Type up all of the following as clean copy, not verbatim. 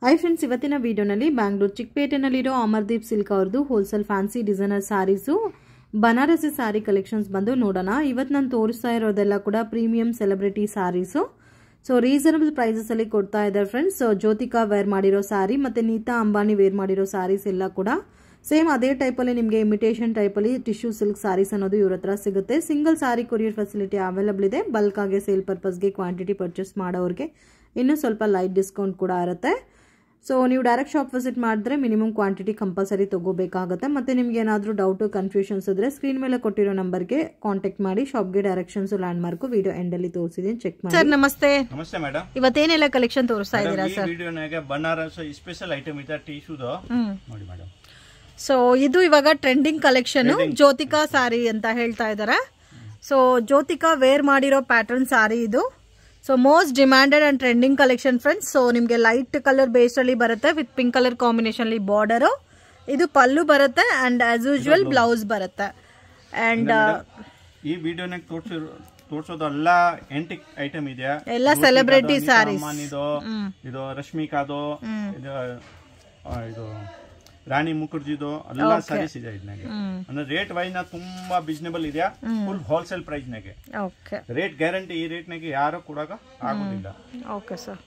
Hi friends, ಇವತ್ತಿನ ವಿಡಿಯೋನಲ್ಲಿ ಬ್ಯಾಂಗ್ಳೂರ್ ಚಿಕ್ಕಪೇಟೆನಲ್ಲಿರೋ ಅಮರ್ದೀಪ್ ಸಿಲ್ಕ್ ಅವ್ರದ್ದು wholesale fancy designer saris Banarasi sari collections ಬಂದು ನೋಡೋಣ. ಇವತ್ತು ನಾನು ತೋರಿಸ್ತಾ ಇರೋದೆಲ್ಲ ಕೂಡ premium celebrity saris. So reasonable prices ಅಲ್ಲಿ ಕೊಡ್ತಾ ಇದ್ದಾರೆ ಫ್ರೆಂಡ್ಸ್. ಸೊ ಜ್ಯೋತಿಕಾ ವೇರ್ ಮಾಡಿರೋ ಸ್ಯಾರಿ ಮತ್ತೆ ನೀತಾ ಅಂಬಾನಿ ವೇರ್ ಮಾಡಿರೋ ಸ್ಯಾರೀಸ್ ಎಲ್ಲ ಕೂಡ ಸೇಮ್ ಅದೇ ಟೈಪಲ್ಲಿ ನಿಮಗೆ ಇಮಿಟೇಷನ್ ಟೈಪಲ್ಲಿ ಟಿಶ್ಯೂ ಸಿಲ್ಕ್ ಸ್ಯಾರೀಸ್ ಅನ್ನೋದು ಇವ್ರ ಹತ್ರ ಸಿಗುತ್ತೆ. Single sari courier facility available ಇದೆ. ಬಲ್ಕ್ ಆಗಿ ಸೇಲ್ ಪರ್ಪಸ್ಗೆ ಕ್ವಾಂಟಿಟಿ ಪರ್ಚೇಸ್ ಮಾಡೋರಿಗೆ ಇನ್ನೂ ಸ್ವಲ್ಪ ಲೈಟ್ ಡಿಸ್ಕೌಂಟ್ ಕೂಡ ಇರುತ್ತೆ. ಸೊ ನೀವು ಡೈರೆಕ್ಟ್ ಶಾಪ್ ವಿಸಿಟ್ ಮಾಡಿದ್ರೆ ಮಿನಿಮಮ್ ಕ್ವಾಂಟಿಟಿ ಕಂಪಲ್ಸರಿ ತಗೋಬೇಕಾಗುತ್ತೆ. ಮತ್ತೆ ನಿಮ್ಗೆ ಏನಾದರೂ ಡೌಟ್ ಕನ್ಫ್ಯೂಷನ್ಸ್ ಇದ್ರೆ ಸ್ಕ್ರೀನ್ ಮೇಲೆ ಕೊಟ್ಟಿರೋ ನಂಬರ್ಗೆ ಕಾಂಟ್ಯಾಕ್ಟ್ ಮಾಡಿ. ಶಾಪ್ಗೆ directions land mark video end ಅಲ್ಲಿ ತೋರಿಸಿದೀನಿ, ಚೆಕ್ ಮಾಡಿ. ಸರ್ ನಮಸ್ತೆ. ನಮಸ್ತೆ ಮೇಡಮ್. ಇವತ್ತೇನೆಲ್ಲ ಕಲೆಕ್ಷನ್ ತೋರಿಸ್ತಾ ಇದ್ದೀರಾ ಸರ್? ಈ ವಿಡಿಯೋನಾಗೆ ಬನಾರಸ್ ಸ್ಪೆಷಲ್ ಐಟಮ್ ಇದೆ, ಟಿಶ್ಯೂದು ನೋಡಿ ಮೇಡಮ್. ಸೊ ಇದು ಇವಾಗ ಟ್ರೆಂಡಿಂಗ್ ಕಲೆಕ್ಷನ್ ಜ್ಯೋತಿಕಾ ಸಾರಿ ಅಂತ ಹೇಳ್ತಾ ಇದಾರೆ. ಸೊ ಜ್ಯೋತಿಕಾ ವೇರ್ ಮಾಡಿರೋ ಪ್ಯಾಟರ್ನ್ ಸಾರಿ ಇದು. So most demanded and trending collection friends. So ನಿಮ್ಗೆ ಲೈಟ್ ಕಲರ್ ಬೇಸ್ ಅಲ್ಲಿ ಬರುತ್ತೆ ವಿತ್ ಪಿಂಕ್ ಕಲರ್ ಕಾಂಬಿನೇಷನ್ ಅಲ್ಲಿ ಬಾರ್ಡರ್. ಇದು ಪಲ್ಲು ಬರುತ್ತೆ ಅಂಡ್ ಆಸ್ ಯೂಶುವಲ್ ಬ್ಲೌಸ್ ಬರುತ್ತೆ. ಅಂಡ್ ಈ ವಿಡಿಯೋನಾಗ ತೋರ್ಸೋದೆಲ್ಲ ಎಂಟಿಕ್ ಐಟಮ್ ಇದೆ, ಎಲ್ಲ ಸೆಲೆಬ್ರಿಟಿ ಸ್ಯಾರೀಸ್. ಇದು ರಶ್ಮಿಕಾದು, ಇದು ರಾಣಿ ಮುಖರ್ಜಿದು ಎಲ್ಲ ಸ್ಯಾರೀಸ್ ಇದೆ. ಇದನ್ನಾಗೆ ಅಂದ್ರೆ ರೇಟ್ ವೈಸ್ ನ ತುಂಬಾ ಬಿಸ್ನೆಬಲ್ ಇದೆ. ಫುಲ್ ಹೋಲ್ಸೇಲ್ ಪ್ರೈಸ್ ನಾಗೆ ರೇಟ್ ಗ್ಯಾರಂಟಿ. ಈ ರೇಟ್ ನಾಗೆ ಯಾರು ಕೊಡಾಕ ಆಗೋದಿಲ್ಲ. Okay sir,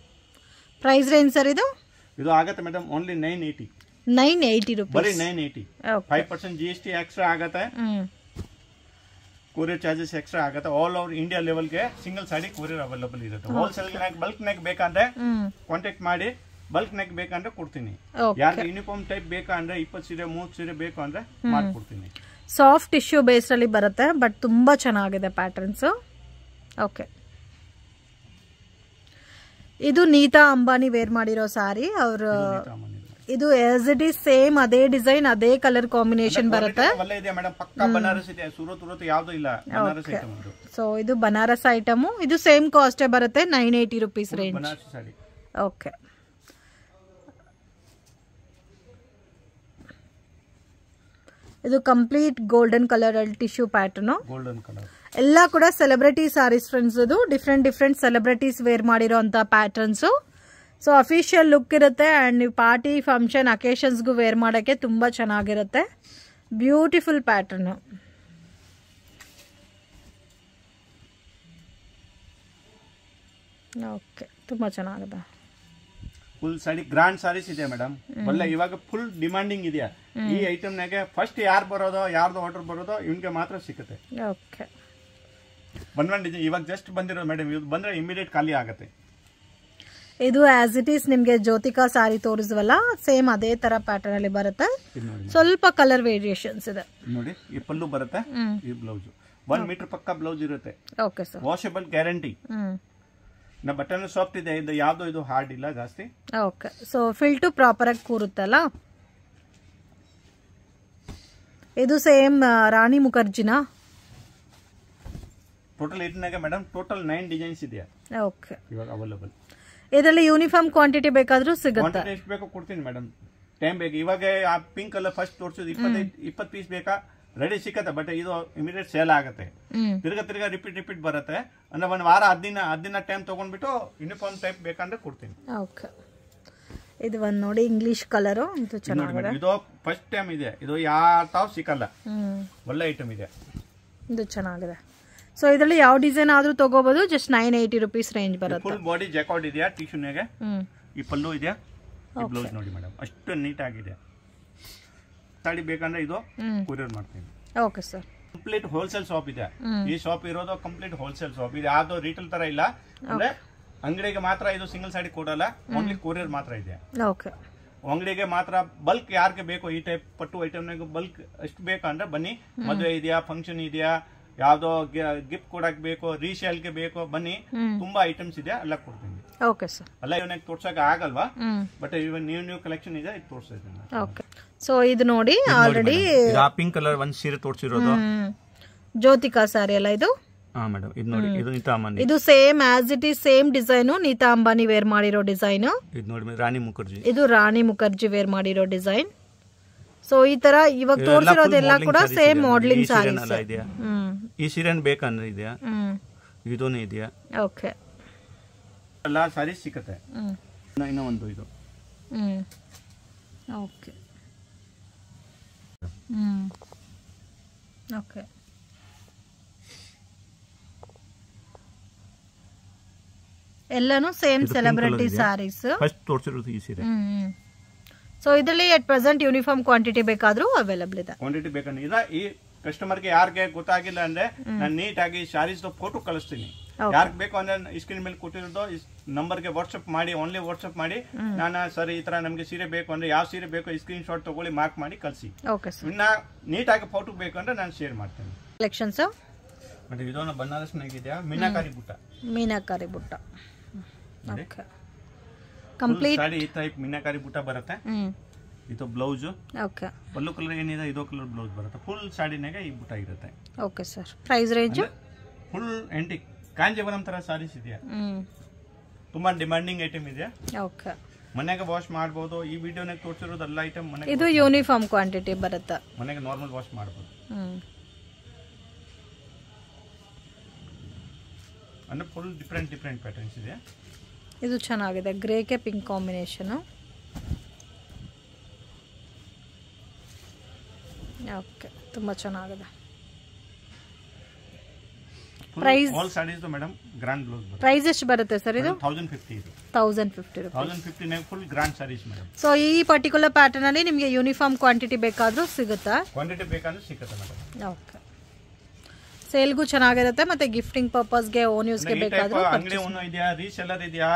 price range sir ಇದು ಆಗತ್ತೆ ಮೇಡಮ್ ಓನ್ಲಿ 980 ರೂಪೀಸ್, ಬರೀ 980. 5% GST ಎಕ್ಸ್ಟ್ರಾ ಆಗತ್ತೆ, ಕೊರಿಯರ್ ಚಾರ್ಜಸ್ ಎಕ್ಸ್ಟ್ರಾ ಆಗತ್ತೆ. ಆಲ್ ಓವರ್ ಇಂಡಿಯಾ ಲೆವೆಲ್ ಗೆ ಸಿಂಗಲ್ ಸಾಡಿ ಕೊರಿಯರ್ ಅವೈಲಬಲ್ ಇರುತ್ತೆ. ಹೋಲ್ಸೇಲ್ ಬಲ್ಕ್ ನಾಗ ಬೇಕಂದ್ರೆ ಕಾಂಟ್ಯಾಕ್ಟ್ ಮಾಡಿ. ಬಲ್ಕ್ ನೆಕ್ ಬೇಕಂದ್ರೆ ಕೊಡ್ತೀನಿ. ಯಾರಿಗೆ ಯೂನಿಫಾರ್ಮ್ ಟೈಪ್ ಬೇಕಂದ್ರೆ 20 ಸೀರೆ 30 ಸೀರೆ ಬೇಕು ಅಂದ್ರೆ ಮಾಡ್ಕೊಡ್ತೀನಿ. ಸಾಫ್ಟ್ ಟಿಶ್ಯೂ ಬೇಸ್ ಅಲ್ಲಿ ಬರುತ್ತೆ, ಬಟ್ ತುಂಬಾ ಚೆನ್ನಾಗಿದೆ ಪ್ಯಾಟರ್ನ್ಸ್. ಓಕೆ, ಇದು ನೀತಾ ಅಂಬಾನಿ ವೇರ್ ಮಾಡಿರೋ ಸಾರಿ. ಅವರು ಇದು ಆಸ್ ಇಟ್ ಈಸ್ ಸೇಮ್ ಅದೇ ಡಿಸೈನ್ ಅದೇ ಕಲರ್ ಕಾಂಬಿನೇಷನ್ ಬರುತ್ತೆ. ಸೊ ಇದು ಬನಾರಸ್ ಐಟಮ್. ಇದು ಸೇಮ್ ಕಾಸ್ಟ್ ಬರುತ್ತೆ, 980 ರೂಪೀಸ್ ರೇಂಜ್. ಓಕೆ, ಇದು ಕಂಪ್ಲೀಟ್ ಗೋಲ್ಡನ್ ಕಲರ್ ಅಲ್ಲಿ ಟಿಶ್ಯೂ ಪ್ಯಾಟರ್ನ್. ಎಲ್ಲ ಕೂಡ ಸೆಲೆಬ್ರಿಟಿ ಸಾರೀಸ್ ಫ್ರೆಂಡ್ಸ್. ಇದು ಡಿಫ್ರೆಂಟ್ ಸೆಲೆಬ್ರಿಟೀಸ್ ವೇರ್ ಮಾಡಿರೋ ಅಂತ ಪ್ಯಾಟರ್ನ್ಸ್. ಸೊ ಅಫಿಷಿಯಲ್ ಲುಕ್ ಇರುತ್ತೆ ಅಂಡ್ ನೀವು ಪಾರ್ಟಿ ಫಂಕ್ಷನ್ ಅಕೇಶನ್ಸ್ಗೂ ವೇರ್ ಮಾಡೋಕ್ಕೆ ತುಂಬಾ ಚೆನ್ನಾಗಿರುತ್ತೆ. Beautiful pattern. ಓಕೆ, ತುಂಬಾ ಚೆನ್ನಾಗಿದೆ. ಫುಲ್ ಸಾಡಿ ಗ್ರಾಂಡ್ ಸಾರೀಸ್ ಇದೆ ಮೇಡಮ್. ಒಳ್ಳೆ ಇವಾಗ ಫುಲ್ ಡಿಮಾಂಡಿಂಗ್ ಇದೆಯಾ ಈ ಐಟಮ್ ನಾಗೆ. ಫಸ್ಟ್ ಯಾರು ಬರೋದೋ ಯಾರ್ದು ಆರ್ಡರ್ ಬರೋದೋ ಇವನ್ಗೆ ಮಾತ್ರ ಸಿಗುತ್ತೆ. ಓಕೆ, ಬಂದ್ಬಂದಿದೆ ಇವಾಗ ಜಸ್ಟ್ ಬಂದಿರೋ ಮೇಡಮ್. ಇದು ಬಂದ್ರೆ ಇಮಿಡಿಯೇಟ್ ಖಾಲಿ ಆಗುತ್ತೆ. ಇದು ಆಸ್ ಇಟ್ ಈಸ್ ನಿಮ್ಗೆ ಜ್ಯೋತಿಕಾ ಸಾರಿ ತೋರಿಸುವಲ್ಲ ಸೇಮ್ ಅದೇ ತರ ಪ್ಯಾಟರ್ನ್ ಅಲ್ಲಿ ಬರುತ್ತೆ. ಸ್ವಲ್ಪ ಕಲರ್ ವೇರಿಯೇಷನ್ಸ್ ಇದೆ ನೋಡಿ. ಈ ಪಲ್ಲು ಬರುತ್ತೆ, ಈ ಬ್ಲೌಸ್ 1 ಮೀಟರ್ ಪಕ್ಕ ಬ್ಲೌಸ್ ಇರುತ್ತೆ. Okay sir, washable guarantee. ನಾ ಬಟನ್ ಸಾಫ್ಟ್ ಇದೆ, ಇದು ಯಾವ್ದು ಇದು ಹಾರ್ಡ್ ಇಲ್ಲ ಜಾಸ್ತಿ. Okay, so fill to proper ಆಗಿ ಕೂರುತ್ತಲ್ಲ. ಇದು ಸೇಮ್ ರಾಣಿ ಮುಖರ್ಜಿನಾ? ಟೋಟಲ್ ಇದನ್ನಾಗೆ ಮೇಡಮ್ ಟೋಟಲ್ 9 ಡಿಸೈನ್ಸ್ ಇದೆ. ಓಕೆ, ಇವಾಗ ಅವೈಲೇಬಲ್. ಇದರಲ್ಲಿ ಯೂನಿಫಾರ್ಮ್ ಕ್ವಾಂಟಿಟಿ ಬೇಕಾದ್ರೂ ಸಿಗುತ್ತೆ. ಎಷ್ಟು ಬೇಕು ಕೊಡ್ತೀನಿ ಮೇಡಮ್. ಟೈಮ್ ಬೇಕು. ಇವಾಗ ಆ ಪಿಂಕ್ ಕಲರ್ ಫಸ್ಟ್ ತೋರಿಸೋದು 20 ಪೀಸ್ ಬೇಕಾ ರೆಡಿ ಸಿಕ್ಕತ್ತೆ. ಬಟ್ ಇದು ಇಮಿಡಿಯೇಟ್ ಸೇಲ್ ಆಗುತ್ತೆ. ತಿರ್ಗಾ ರಿಪೀಟ್ ಬರುತ್ತೆ. ಅಂದ್ರೆ 1 ವಾರ 10 ದಿನ ಟೈಮ್ ತಗೊಂಡ್ಬಿಟ್ಟು ಯೂನಿಫಾರ್ಮ್ ಟೈಪ್ ಬೇಕಂದ್ರೆ ಕೊಡ್ತೀನಿ. ಓಕೆ, ಇದು ಒಂದು ನೋಡಿ ಇಂಗ್ಲಿಷ್ ಕಲರ್. ಇದು ಚೆನ್ನಾಗಿದೆ. ಇದು ಫಸ್ಟ್ ಟೈಮ್ ಇದೆ. ಇದು ಯಾವ ಸಿಕ್ಕಲ್ಲ. ಒಳ್ಳೆ ಐಟಮ್ ಇದೆ. ಇದು ಚೆನ್ನಾಗಿದೆ. ಸೊ ಇದರಲ್ಲಿ ಯಾವ ಡಿಸೈನ್ ಆದ್ರೂ ತಗೋಬಹುದು. ಜಸ್ಟ್ 980 ರೂಪೀಸ್ ರೇಂಜ್ ಬರುತ್ತೆ. ಫುಲ್ ಬಾಡಿ ಜಾಕೆಟ್ ಇದೆಯಾ ಟಿಶ್ಯೂನಾಗೆ. ಈ ಪಲ್ಲು ಇದೆಯಾ, ಈ ಬ್ಲೌಸ್ ನೋಡಿ ಮೇಡಮ್ ಅಷ್ಟು ನೀಟ್ ಆಗಿದೆ. ಸಾಡಿ ಬೇಕಂದ್ರೆ ಇದು ಕೊರಿಯರ್ ಮಾಡ್ತೀನಿ. Okay sir, complete wholesale shop ಇದೆ. ಈ ಶಾಪ್ ಇರೋದು ಕಂಪ್ಲೀಟ್ ಹೋಲ್ಸೇಲ್ ಶಾಪ್ ಇದೆ. ಯಾವ್ದು ರಿಟೇಲ್ ತರ ಇಲ್ಲ. ಅಂದ್ರೆ ಅಂಗಡಿಗೆ ಮಾತ್ರ ಇದು ಸಿಂಗಲ್ ಸಾಡಿ ಕೊಡಲ್ಲ, ಓನ್ಲಿ ಕೊರಿಯರ್ ಮಾತ್ರ ಇದೆ. ಓಕೆ, ಅಂಗಡಿಗೆ ಮಾತ್ರ. ಬಲ್ಕ್ ಯಾರಿಗೆ ಬೇಕು ಈ ಟೈಪ್ ಪಟ್ಟು ಐಟಮ್ ಬಲ್ಕ್ ಎಷ್ಟು ಬೇಕಂದ್ರೆ ಬನ್ನಿ. ಮದುವೆ ಇದೆಯಾ, ಫಂಕ್ಷನ್ ಇದೆಯಾ, ಯಾವ್ದೋ ಗಿಫ್ಟ್ ಕೊಡಕ್ ಬೇಕು, ರೀಸೇಲ್ಗೆ ಬೇಕು, ಬನ್ನಿ. ತುಂಬಾ ಐಟಮ್ಸ್ ಇದೆ, ಎಲ್ಲ ಕೊಡ್ತೀನಿ. ಓಕೆ ಸರ್, ಅಲ್ಲ ಇವನಾಗ ತೋರ್ಸಕ್ ಆಗಲ್ವಾ, ಬಟ್ ಇವನ್ ನ್ಯೂ ಕಲೆಕ್ಷನ್ ಇದೆ, ಇದು ತೋರ್ಸ್ತಾ ಇದ್ದೀನಿ. ಓಕೆ, ಸೊ ಇದು ನೋಡಿ ಆಲ್ರೆಡಿ ಪಿಂಕ್ ಕಲರ್ ಒಂದ್ ಸೀರೆ ತೋರಿಸಿರೋದು ಜ್ಯೋತಿಕಾ ಸಾರಿ ಅಲ್ಲ ಇದು? ಮೇಡಮ್ ಇದು ನೋಡಿ. ಇದು ನೀತಾ ಅಂಬಾನಿ. ಇದು same as it is same design. Nita Ambani wear ಮಾಡಿರೋ ಡಿಸೈನ್. ಇದು ನೋಡಿ ರಾಣಿ ಮುಖರ್ಜಿ. ಇದು ರಾಣಿ ಮುಖರ್ಜಿ ವೇರ್ ಮಾಡಿರೋ ಡಿಸೈನ್. ಸೊ ಈ ತರ ಇವಾಗ ತೋರಿಸಿರೋದೆಲ್ಲ ಕೂಡ ಸೇಮ್ ಮಾಡಲಿಂಗ್ ಸಾರೀಸ್. ಈ ಸೀರೆ ಬೇಕಂದ್ರೆ ಇದೆಯಾ, ಇದೂ ಇದೆಯಾ. ಓಕೆ, ಎಲ್ಲ ಸಾರೀಸ್ ಸಿಕ್ಕತ್ತೆ. ಇನ್ನೂ ಒಂದು ಇದು ಓಕೆ ಓಕೆ ಎಲ್ಲಾನು ಸೇಮ್ ಸೆಲೆಬ್ರಿಟಿ ಸ್ಯಾರೀಸ್ ಫಸ್ಟ್ ತೋರಿಸಿರೋದು ಈ ಸೀರೆ. ಸೊ ಇದರಲ್ಲಿ ಅಟ್ ಪ್ರೆಸೆಂಟ್ ಯೂನಿಫಾರ್ಮ್ ಕ್ವಾಂಟಿಟಿ ಬೇಕಾದ್ರೂ ಅವೈಲಬಲ್ ಇದೆ. ಕ್ವಾಂಟಿಟಿ ಬೇಕಂದ್ರೆ ಈ ಕಸ್ಟಮರ್ಗೆ ಯಾರಿಗೆ ಗೊತ್ತಾಗಿಲ್ಲ ಅಂದ್ರೆ ನಾನು ನೀಟಾಗಿ ಶಾರೀಸ್ ಫೋಟೋ ಕಳಿಸ್ತೀನಿ. ಯಾರಿಗೆ ಬೇಕು ಅಂದ್ರೆ ಸ್ಕ್ರೀನ್ ಮೇಲೆ ಕೊಟ್ಟಿರೋದು ನಂಬರ್ಗೆ ವಾಟ್ಸ್ಆಪ್ ಮಾಡಿ, ಓನ್ಲಿ ವಾಟ್ಸ್ಆಪ್ ಮಾಡಿ ನಾನು ಸರ್ ಈ ತರ ನಮ್ಗೆ ಸೀರೆ ಬೇಕು ಅಂದ್ರೆ ಯಾವ ಸೀರೆ ಬೇಕು ಸ್ಕ್ರೀನ್ ಶಾಟ್ ತಗೊಳ್ಳಿ ಮಾರ್ಕ್ ಮಾಡಿ ಕಳಿಸಿ. ಇನ್ನ ನೀಟಾಗಿ ಫೋಟೋ ಬೇಕು ಅಂದ್ರೆ ನಾನು ಶೇರ್ ಮಾಡ್ತೇನೆ. ಕಲೆಕ್ಷನ್ಸ್ ಮತ್ತೆ ಇದೊಂದು ಬನಾರಸ್ನಾಗಿದೆಯಾ ಮೀನಾಕಾರಿ ಬುಟ್ಟ. ಮೀನಾಕಾರಿ ಬುಟ್ಟ ಕಂಪ್ಲೀಟ್ ಸಾಡಿ ಈ ಟೈಪ್ ಮೀನಾಕಾರಿ ಬುಟ್ಟ ಬರುತ್ತೆ. ಇದು ಬ್ಲೌಸ್. ಓಕೆ. ಪಲ್ಲು ಕಲರ್ ಏನಿದೆ ಇದೋ ಕಲರ್ ಬ್ಲೌಸ್ ಬರುತ್ತೆ. ಫುಲ್ ಸಾಡಿನಾಗೆ ಈ ಬುಟ್ಟ ಇರುತ್ತೆ. Okay sir. Price range full antique Kanjeevaram ತರ ಸಾರೀಸ್ ಇದೆಯಾ, ತುಂಬಾ ಡಿಮಾಂಡಿಂಗ್ ಐಟಮ್ ಇದೆ. ಓಕೆ. ಮನೆಗೆ ವಾಶ್ ಮಾಡಬಹುದು. ಈ ವಿಡಿಯೋನಾಗ ತೋರಿಸಿರೋದು ಎಲ್ಲ ಐಟಮ್ ಮನೆಗೆ ಇದು ಯೂನಿಫಾರ್ಮ್ ಕ್ವಾಂಟಿಟಿ ಬರುತ್ತೆ. ಮನೆಗೆ ನಾರ್ಮಲ್ ವಾಶ್ ಮಾಡಬಹುದು. ಅಂದ್ರೆ ಫುಲ್ ಡಿಫರೆಂಟ್ ಪ್ಯಾಟರ್ನ್ಸ್ ಇದೆ. ಇದು ಚೆನ್ನಾಗಿದೆ, ಗ್ರೇಗೆ ಪಿಂಕ್ ಕಾಂಬಿನೇಷನ್. ಓಕೆ, ತುಂಬಾ ಚೆನ್ನಾಗಿದೆ. Price all saris madam grand blouse ಬರುತ್ತೆ. ಪ್ರೈಸ್ ಎಷ್ಟು ಬರುತ್ತೆ ಸರ್ ಇದು? 1050 ಇದು. 1050 1050 ನೇ full grand saris madam. So ಈ ಪರ್ಟಿಕ್ಯುಲರ್ ಪ್ಯಾಟರ್ನ್ ಅಲ್ಲಿ ನಿಮಗೆ ಯೂನಿಫಾರ್ಮ್ ಕ್ವಾಂಟಿಟಿ ಬೇಕಾದ್ರೂ ಸಿಗುತ್ತಾ? ಕ್ವಾಂಟಿಟಿ ಬೇಕಾದ್ರೂ ಸಿಗುತ್ತೆ ಮೇಡಂ. ಓಕೆ. ಸೇಲ್ಗೂ ಚೆನ್ನಾಗಿರುತ್ತೆ ಮತ್ತೆ ಗಿಫ್ಟಿಂಗ್ ಪರ್ಪಸ್ ಗೆ ಓನ್ ಯೂಸ್ ಗೆ ಬೇಕಾದ್ರೂ. ಅಂಗಡಿ ಓನ್ ಇದೆಯಾ, ರೀಸೆಲ್ಲರ್ ಇದೆಯಾ,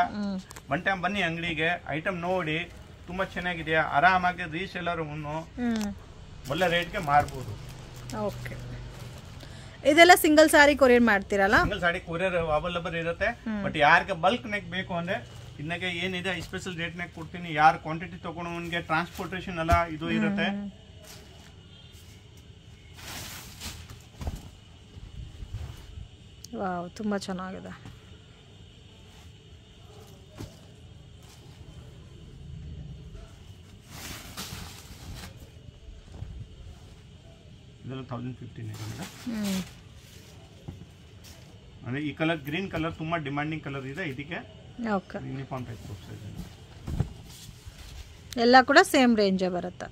ಒನ್ ಟೈಮ್ ಬನ್ನಿ ಅಂಗಡಿಗೆ, ಐಟಮ್ ನೋಡಿ, ತುಂಬಾ ಚೆನ್ನಾಗಿದೆ. ಆರಾಮಾಗಿ ರೀಸೆಲ್ಲರ್ ಓನು ಒಳ್ಳೆ ರೇಟ್ ಗೆ ಮಾರಬಹುದು. ಓಕೆ. ಇದೆಲ್ಲ ಸಿಂಗಲ್ ಸಾರಿ ಕೊರಿಯರ್ ಮಾಡ್ತೀರಲ್ಲ? ಸಿಂಗಲ್ ಸಾರಿ ಕೊರಿಯರ್ ಅವೈಲೇಬಲ್ ಇರುತ್ತೆ. ಬಟ್ ಯಾರಿಗೆ ಬಲ್ಕ್ ನೆಕ್ ಬೇಕು ಅಂದ್ರೆ ಇದಕ್ಕೆ ಏನಿದೆ ಸ್ಪೆಷಲ್ ರೇಟ್ ನಾಗ ಕೊಡ್ತೀನಿ. ಯಾರು ಕ್ವಾಂಟಿಟಿ ತಗೊಂಡವನಿಗೆ ಟ್ರಾನ್ಸ್ಪೋರ್ಟೇಷನ್ ಎಲ್ಲ ಇದು ಇರುತ್ತೆ. ವಾವ್, ತುಂಬಾ ಚೆನ್ನಾಗಿದೆ. ಇದೆಲ್ಲ 1050 ಇದೆ ಮೇಡಂ. ಅಂದ್ರೆ ಈ ಕಲರ್ ಗ್ರೀನ್ ಕಲರ್ ತುಂಬಾ ಡಿಮಾಂಡಿಂಗ್ ಕಲರ್ ಇದೆ. ಇದಕ್ಕೆ ಓಕೆ, ಯೂನಿಫಾರ್ಮ್ ಟೈಪ್ ತೋರಿಸ್ತಾ ಇದೆ. ಎಲ್ಲ ಕೂಡ ಸೇಮ್ ರೇಂಜ್ ಬರುತ್ತೆ.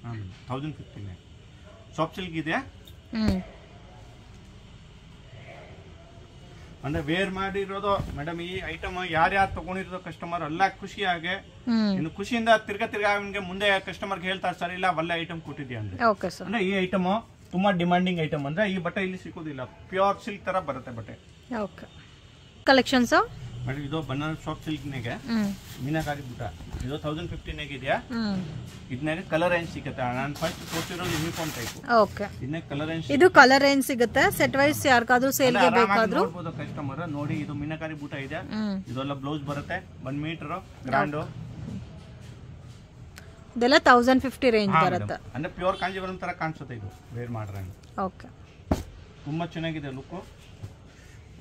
1050 ಇದೆ. ಸಾಫ್ಟ್ ಸಿಲ್ಕ್ ಇದೆ. ಅಂದ್ರೆ ವೇರ್ ಮಾಡಿರೋದು ಮೇಡಮ್. ಈ ಐಟಮ್ ಯಾರ್ಯಾರು ತಗೊಂಡಿರೋದು ಕಸ್ಟಮರ್ ಎಲ್ಲ ಖುಷಿಯಾಗಿ ಇನ್ನು ಖುಷಿಯಿಂದ ತಿರ್ಗಾ ಅವನಿಗೆ ಮುಂದೆ ಕಸ್ಟಮರ್ಗೆ ಹೇಳ್ತಾರೆ ಸರ್ ಇಲ್ಲ ಒಳ್ಳೆ ಐಟಮ್ ಕೊಟ್ಟಿದ್ಯಾ ಅಂದ್ರೆ. ಅಂದ್ರೆ ಈ ಐಟಮ್ ತುಂಬಾ ಡಿಮಾಂಡಿಂಗ್ ಐಟಮ್. ಅಂದ್ರೆ ಈ ಬಟ್ಟೆ ಇಲ್ಲಿ ಸಿಗೋದಿಲ್ಲ, ಪ್ಯೂರ್ ಸಿಲ್ಕ್ ತರ ಬರುತ್ತೆ ಬಟ್ಟೆ. ಓಕೆ. ಕಲೆಕ್ಷನ್ಸ್ ಮೇಡಮ್ ಇದು ಬನಾರಸ್ ಸಾಫ್ಟ್ ಸಿಲ್ಕ್ ನಾಗೆ ಮೀನಾಕಾರಿ ಬುಟ್ಟ. ಇದು 1050 ನಾಗ ಇದೆಯಾ. ಇದನ್ನಾಗ ಕಲರ್ ರೇಂಜ್ ಸಿಗುತ್ತೆ. ನಾನು ಫಸ್ಟ್ ತೋರಿಸಿರೋದು ಯೂನಿಫಾರ್ಮ್ ಟೈಪ್. ಓಕೆ. ಇದನ್ನ ಕಲರ್ ರೇಂಜ್, ಇದು ಕಲರ್ ರೇಂಜ್ ಸಿಗುತ್ತೆ. ಸೆಟ್ ವೈಸ್ ಯಾರ್ಕಾದ್ರೂ ಸೇಲ್ ಗೆ ಬೇಕಾದ್ರೂ ನೋಡಬಹುದು ಕಸ್ಟಮರ್. ನೋಡಿ ಇದು ಮೀನಾಕಾರಿ ಬುಟ್ಟ ಇದೆ. ಇದೆಲ್ಲ ಬ್ಲೌಸ್ ಬರುತ್ತೆ. 1 ಮೀಟರ್ ಗ್ರಾಂಡ್. ಇದೆಲ್ಲ 1050 ರೇಂಜ್ ಬರುತ್ತೆ. ಅಂದ್ರೆ ಪ್ಯೂರ್ ಕಾಂಜೀವರಂ ತರ ಕಾಣಿಸುತ್ತೆ ಇದು ವೇರ್ ಮಾಡ್ರೆ. ಓಕೆ. ತುಂಬಾ ಚೆನ್ನಾಗಿದೆ ಲುಕ್.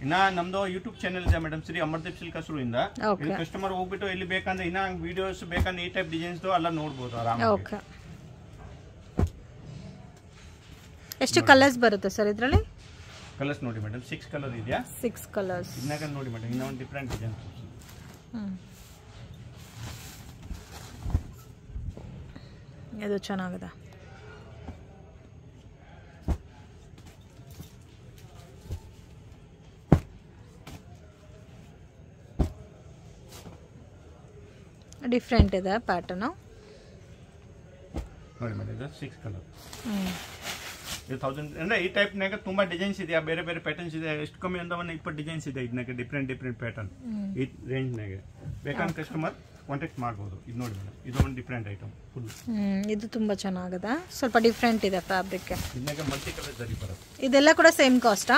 ಇನ್ನ ನಮ್ದು ಯೂಟ್ಯೂಬ್ ಚಾನೆಲ್ ಇದೆ ಮೇಡಮ್, ಶ್ರೀ ಅಮರ್ದೀಪ್ ಸಿಲ್ಕ್ ಹೆಸರಿಂದ. ಕಸ್ಟಮರ್ ಹೋಗ್ಬಿಟ್ಟು ಇಲ್ಲಿ ಬೇಕಂದ್ರೆ ಇನ್ನ ವಿಡಿಯೋಸ್ ಬೇಕಂದ್ರೆ ಈ ಟೈಪ್ ಡಿಸೈನ್ಸ್ ಎಲ್ಲ ನೋಡಬಹುದು ಆರಾಮಾಗಿ. ಓಕೆ. ಎಷ್ಟು ಕಲರ್ಸ್ ಬರುತ್ತೆ ಸರ್ ಇದರಲ್ಲಿ? ಕಲರ್ಸ್ ನೋಡಿ ಮೇಡಮ್ 6 ಕಲರ್ ಇದೆಯಾ. 6 ಕಲರ್ಸ್. ಇದನ್ನಾಗ ನೋಡಿ ಮೇಡಮ್ ಇನ್ನೊಂದು ಡಿಫರೆಂಟ್ ಡಿಸೈನ್. ಇದು ಚೆನ್ನಾಗಿದೆ. ಡಿಫರೆಂಟ್ ಇದೆ ಪ್ಯಾಟರ್ನ್. ನೋಡಿ ಮೇಡಮ್ ಇದು 6 ಕಲರ್. ಇದು 1000 ಅಂದ್ರೆ ಈ ಟೈಪ್ ನಾಗ ತುಂಬಾ ಡಿಸೈನ್ಸ್ ಇದೆಯಾ, ಬೇರೆ ಬೇರೆ ಪ್ಯಾಟರ್ನ್ಸ್ ಇದೆ. ಎಷ್ಟು ಕಮ್ಮಿ ಅಂದ್ರೆ 20 ಡಿಸೈನ್ಸ್ ಇದೆ ಇದನ್ನಾಗ, ಡಿಫರೆಂಟ್ ಪ್ಯಾಟರ್ನ್. ಈ ರೇಂಜ್ ನಾಗ ಬೇಕಂದ್ರೆ ಕಸ್ಟಮರ್ ಕಾಂಟ್ಯಾಕ್ಟ್ ಮಾಡಬಹುದು. ಇದು ನೋಡಿ ಮೇಡಮ್ ಇದು ಒಂದು ಡಿಫರೆಂಟ್ ಐಟಮ್ ಫುಲ್. ಇದು ತುಂಬಾ ಚೆನ್ನಾಗಿದೆ, ಸ್ವಲ್ಪ ಡಿಫರೆಂಟ್ ಇದೆ ಫ್ಯಾಬ್ರಿಕ್. ಇದನ್ನಾಗ ಮಲ್ಟಿ ಕಲರ್ ಜರಿ ಬರುತ್ತೆ. ಇದೆಲ್ಲ ಕೂಡ ಸೇಮ್ ಕಾಸ್ಟಾ?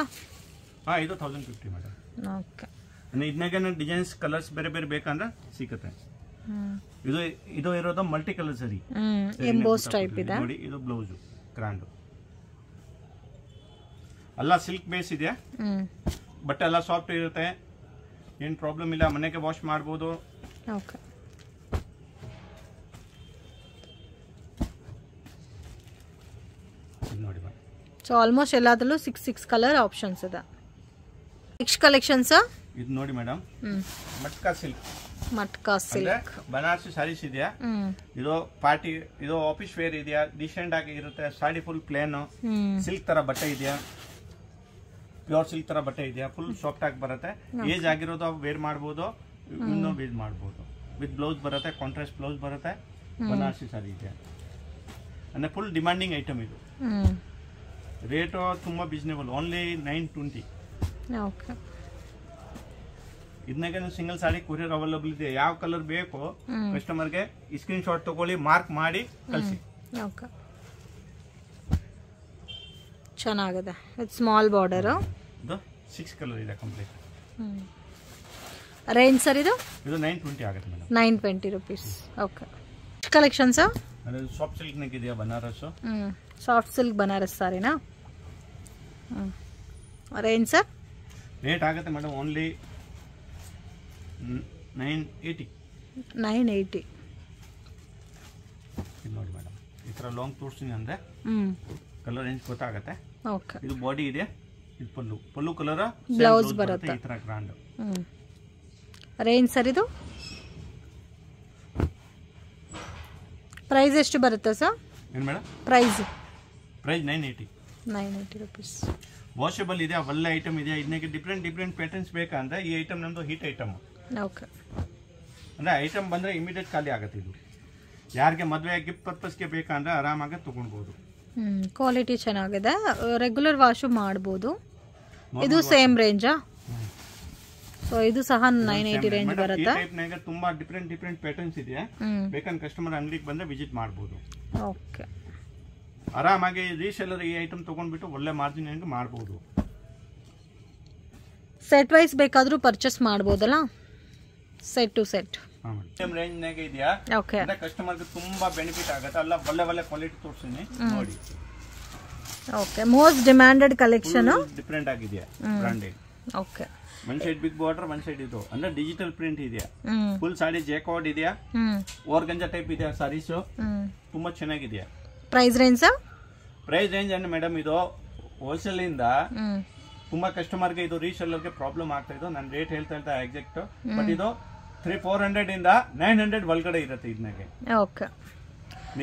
ಹಾ, ಇದು 1050 ಮೇಡಮ್. ಓಕೆ. ಇದನ್ನಾಗ ಡಿಸೈನ್ಸ್ ಕಲರ್ಸ್ ಬೇರೆ ಬೇರೆ ಬೇಕಂದ್ರೆ ಸಿಗುತ್ತೆ. ಇದು ಇರೋದು ಮಲ್ಟಿ ಕಲರ್ ಸರಿ, ಎಂಬೋಸ್ ಟೈಪ್ ಇದೆ. ನೋಡಿ ಇದು ಬ್ಲೌಸ್ ಗ್ರಾಂಡ್. ಎಲ್ಲ ಸಿಲ್ಕ್ ಬೇಸ್ ಇದೆ. ಬಟ್ಟೆ ಎಲ್ಲ ಸಾಫ್ಟ್ ಇರುತ್ತೆ, ಏನು ಪ್ರಾಬ್ಲಮ್ ಇಲ್ಲ. ಮನೆಗೆ ವಾಶ್ ಮಾಡಬಹುದು. ಓಕೆ. ನೋಡಿ ಸೊ ಆಲ್ಮೋಸ್ಟ್ ಎಲ್ಲದರಲ್ಲೂ 6 ಕಲರ್ ಆಪ್ಷನ್ಸ್ ಇದೆ. ನೆಕ್ಸ್ಟ್ ಕಲೆಕ್ಷನ್ಸ್ ಇದು ನೋಡಿ ಮೇಡಮ್, ಮಟ್ಕಾ ಸಿಲ್ಕ್. ಮಟ್ಕಾ ಸಿಲ್ಕ್ ಬನಾರಸಿ ಸಾರೀಸ್ ಇದೆಯಾ, ಇದು ಪಾರ್ಟಿ, ಇದು ಆಫೀಸ್ ವೇರ್ ಇದೆಯಾ, ಡಿಸೆಂಟ್ ಆಗಿ ಇರುತ್ತೆ. ಸಾಡಿ ಫುಲ್ ಪ್ಲೇನ್ ಸಿಲ್ಕ್ ತರ ಬಟ್ಟೆ ಇದೆಯಾ, ಪ್ಯೂರ್ ಸಿಲ್ಕ್ ತರ ಬಟ್ಟೆ ಇದೆಯಾ, ಫುಲ್ ಸಾಫ್ಟ್ ಆಗಿ ಬರುತ್ತೆ. ಏಜ್ ಆಗಿರೋದು ವೇರ್ ಮಾಡಬಹುದು, ಇನ್ನೂ ವೇರ್ ಮಾಡಬಹುದು. ವಿತ್ ಬ್ಲೌಸ್ ಬರುತ್ತೆ, ಕಾಂಟ್ರಾಸ್ಟ್ ಬ್ಲೌಸ್ ಬರುತ್ತೆ. ಬನಾರಸಿ ಸಾರಿ ಇದೆಯಾ ಅಂದ್ರೆ ಫುಲ್ ಡಿಮಾಂಡಿಂಗ್ ಐಟಮ್ ಇದು. ರೇಟು ತುಂಬಾ ರೀಸನೇಬಲ್, ಓನ್ಲಿ 920. ಓಕೆ, ಇದನ್ನಾಗೆ ಸಿಂಗಲ್ ಸಾಡಿ ಕೊರಿಯರ್ ಅವೈಲೇಬಲ್ ಇದೆ. ಯಾವ ಕಲರ್ ಬೇಕು ಕಸ್ಟಮರ್ಗೆ ಸ್ಕ್ರೀನ್ ಶಾಟ್ ತಗೊಳ್ಳಿ, ಮಾರ್ಕ್ ಮಾಡಿ ಕಳಿಸಿ. ಓಕೆ, ಚೆನ್ನಾಗಿದೆ. ಇದು ಸ್ಮಾಲ್ ಬಾರ್ಡರ್, ಇದು 6 ಕಲರ್ ಇದೆ ಕಂಪ್ಲೀಟ್. ರೇಂಜ್ ಸರ್ ಇದು 920 ಆಗುತ್ತೆ madam. 920 rupees. Okay, collection sir ಅದು ಸಾಫ್ಟ್ ಸಿಲ್ಕ್ ನೆಕ್ ಇದೆಯಾ, ಬನಾರಸ್. ಸಾಫ್ಟ್ ಸಿಲ್ಕ್ ಬನಾರಸ್ ಸಾರಿನಾ? ರೇಂಜ್ ಸರ್ ರೇಟ್ ಆಗುತ್ತೆ ಮೇಡಮ್ ಓನ್ಲಿ 980. 980. ಇದು ನೋಡಿ ಮೇಡಮ್, ಈ ತರ ಲಾಂಗ್ ತೋರಿಸ್ತೀನಿ ಅಂದ್ರೆ ಕಲರ್ ರೇಂಜ್ ಗೊತ್ತಾಗುತ್ತೆ. ಓಕೆ, ಇದು ಬಾಡಿ ಇದೆ, ಇದು ಪಲ್ಲು ಕಲರ್, ಬ್ಲೌಸ್ ಬರುತ್ತೆ ಈ ತರ ಗ್ರಾಂಡ್. ರೇಂಜ್ ಸರ್ ಇದು ಪ್ರೈಸ್ ಎಷ್ಟು ಬರುತ್ತೆ ಸರ್? ಏನು ಮೇಡಮ್ ಪ್ರೈಸ್ 980 rupees. ವಾಷಬಲ್ ಇದೆ, ಒಳ್ಳೆ ಐಟಮ್ ಇದೆ. ಇದಕ್ಕೆ ಡಿಫ್ರೆಂಟ್ ಪ್ಯಾಟರ್ನ್ಸ್ ಬೇಕಂದ್ರೆ ಈ ಐಟಮ್ ನಮ್ದು ಹೀಟ್ ಐಟಮ್. ಓಕೆ, ಅಂದ್ರೆ ಐಟಮ್ ಬಂದ್ರೆ ಇಮಿಡಿಯೇಟ್ ಖಾಲಿ ಆಗುತ್ತೆ. ಇದು ಯಾರಿಗೆ ಮದುವೆ ಗಿಫ್ಟ್ ಪರ್ಪಸ್ಗೆ ಬೇಕಂದ್ರೆ ಆರಾಮಾಗಿ ತಗೊಳ್ಬಹುದು. ಕ್ವಾಲಿಟಿ ಚೆನ್ನಾಗಿದೆ, ರೆಗ್ಯುಲರ್ ವಾಶು ಮಾಡಬಹುದು. ಇದು ಸೇಮ್ ರೇಂಜಾ? ಸೊ ಇದು ಸಹ 980 ರೇಂಜ್ ಬರುತ್ತೆ. ತುಂಬಾ ಡಿಫ್ರೆಂಟ್ ಪ್ಯಾಟರ್ನ್ಸ್ ಇದೆ. ಬೇಕಂದ್ರೆ ಕಸ್ಟಮರ್ ಅಂಗಡಿಗೆ ಬಂದ್ರೆ ವಿಸಿಟ್ ಮಾಡಬಹುದು. ಓಕೆ, ಆರಾಮಾಗಿ ರೀಸೆಲ್ಲರ್ ಈ ಐಟಮ್ ತಗೊಂಡ್ಬಿಟ್ಟು ಒಳ್ಳೆ ಮಾರ್ಜಿನ್ ಮಾಡಬಹುದು. ಸೆಟ್ ವೈಸ್ ಬೇಕಾದ್ರೂ ಪರ್ಚೇಸ್ ಮಾಡಬಹುದಲ್ಲ, set to set. Same range ನಾಗ ಇದೆಯಾ? ಓಕೆ, ಕಸ್ಟಮರ್ಗೆ ತುಂಬಾ ಬೆನಿಫಿಟ್ ಆಗುತ್ತೆ. ಅಲ್ಲ ಒಳ್ಳೆ ಕ್ವಾಲಿಟಿ ತೋರಿಸ್ತೀನಿ ನೋಡಿ. Okay, most demanded collection different ಆಗಿದೆಯಾ branded. Okay, one side big border, one side ಇದು ಅಂದ್ರೆ ಡಿಜಿಟಲ್ ಪ್ರಿಂಟ್ ಇದೆಯಾ. ಫುಲ್ ಸಾಡಿ ಜೇಕಾರ್ಡ್ ಇದೆಯಾ, ಓರ್ಗಂಜಾ ಟೈಪ್ ಇದೆಯಾ ಸಾರೀಸ್, ತುಂಬಾ ಚೆನ್ನಾಗಿದೆಯಾ. ಪ್ರೈಸ್ ರೇಂಜ್ ಅಂದ್ರೆ ಮೇಡಮ್ ಇದು ಹೋಲ್ಸೇಲ್ ಇಂದ ತುಂಬಾ ಕಸ್ಟಮರ್ಗೆ ಇದು ರೀಸೆಲ್ಲರ್ಗೆ ಪ್ರಾಬ್ಲಮ್ ಆಗ್ತಾ ಇದ್ದು. ನಾನು ರೇಟ್ ಹೇಳ್ತಾ ಎಕ್ಸಾಕ್ಟ್, ಬಟ್ ಇದು 300-400 ಇಂದ 900 ಒಳಗಡೆ ಇರುತ್ತೆ ಇದನ್ನಾಗೆ. ಓಕೆ,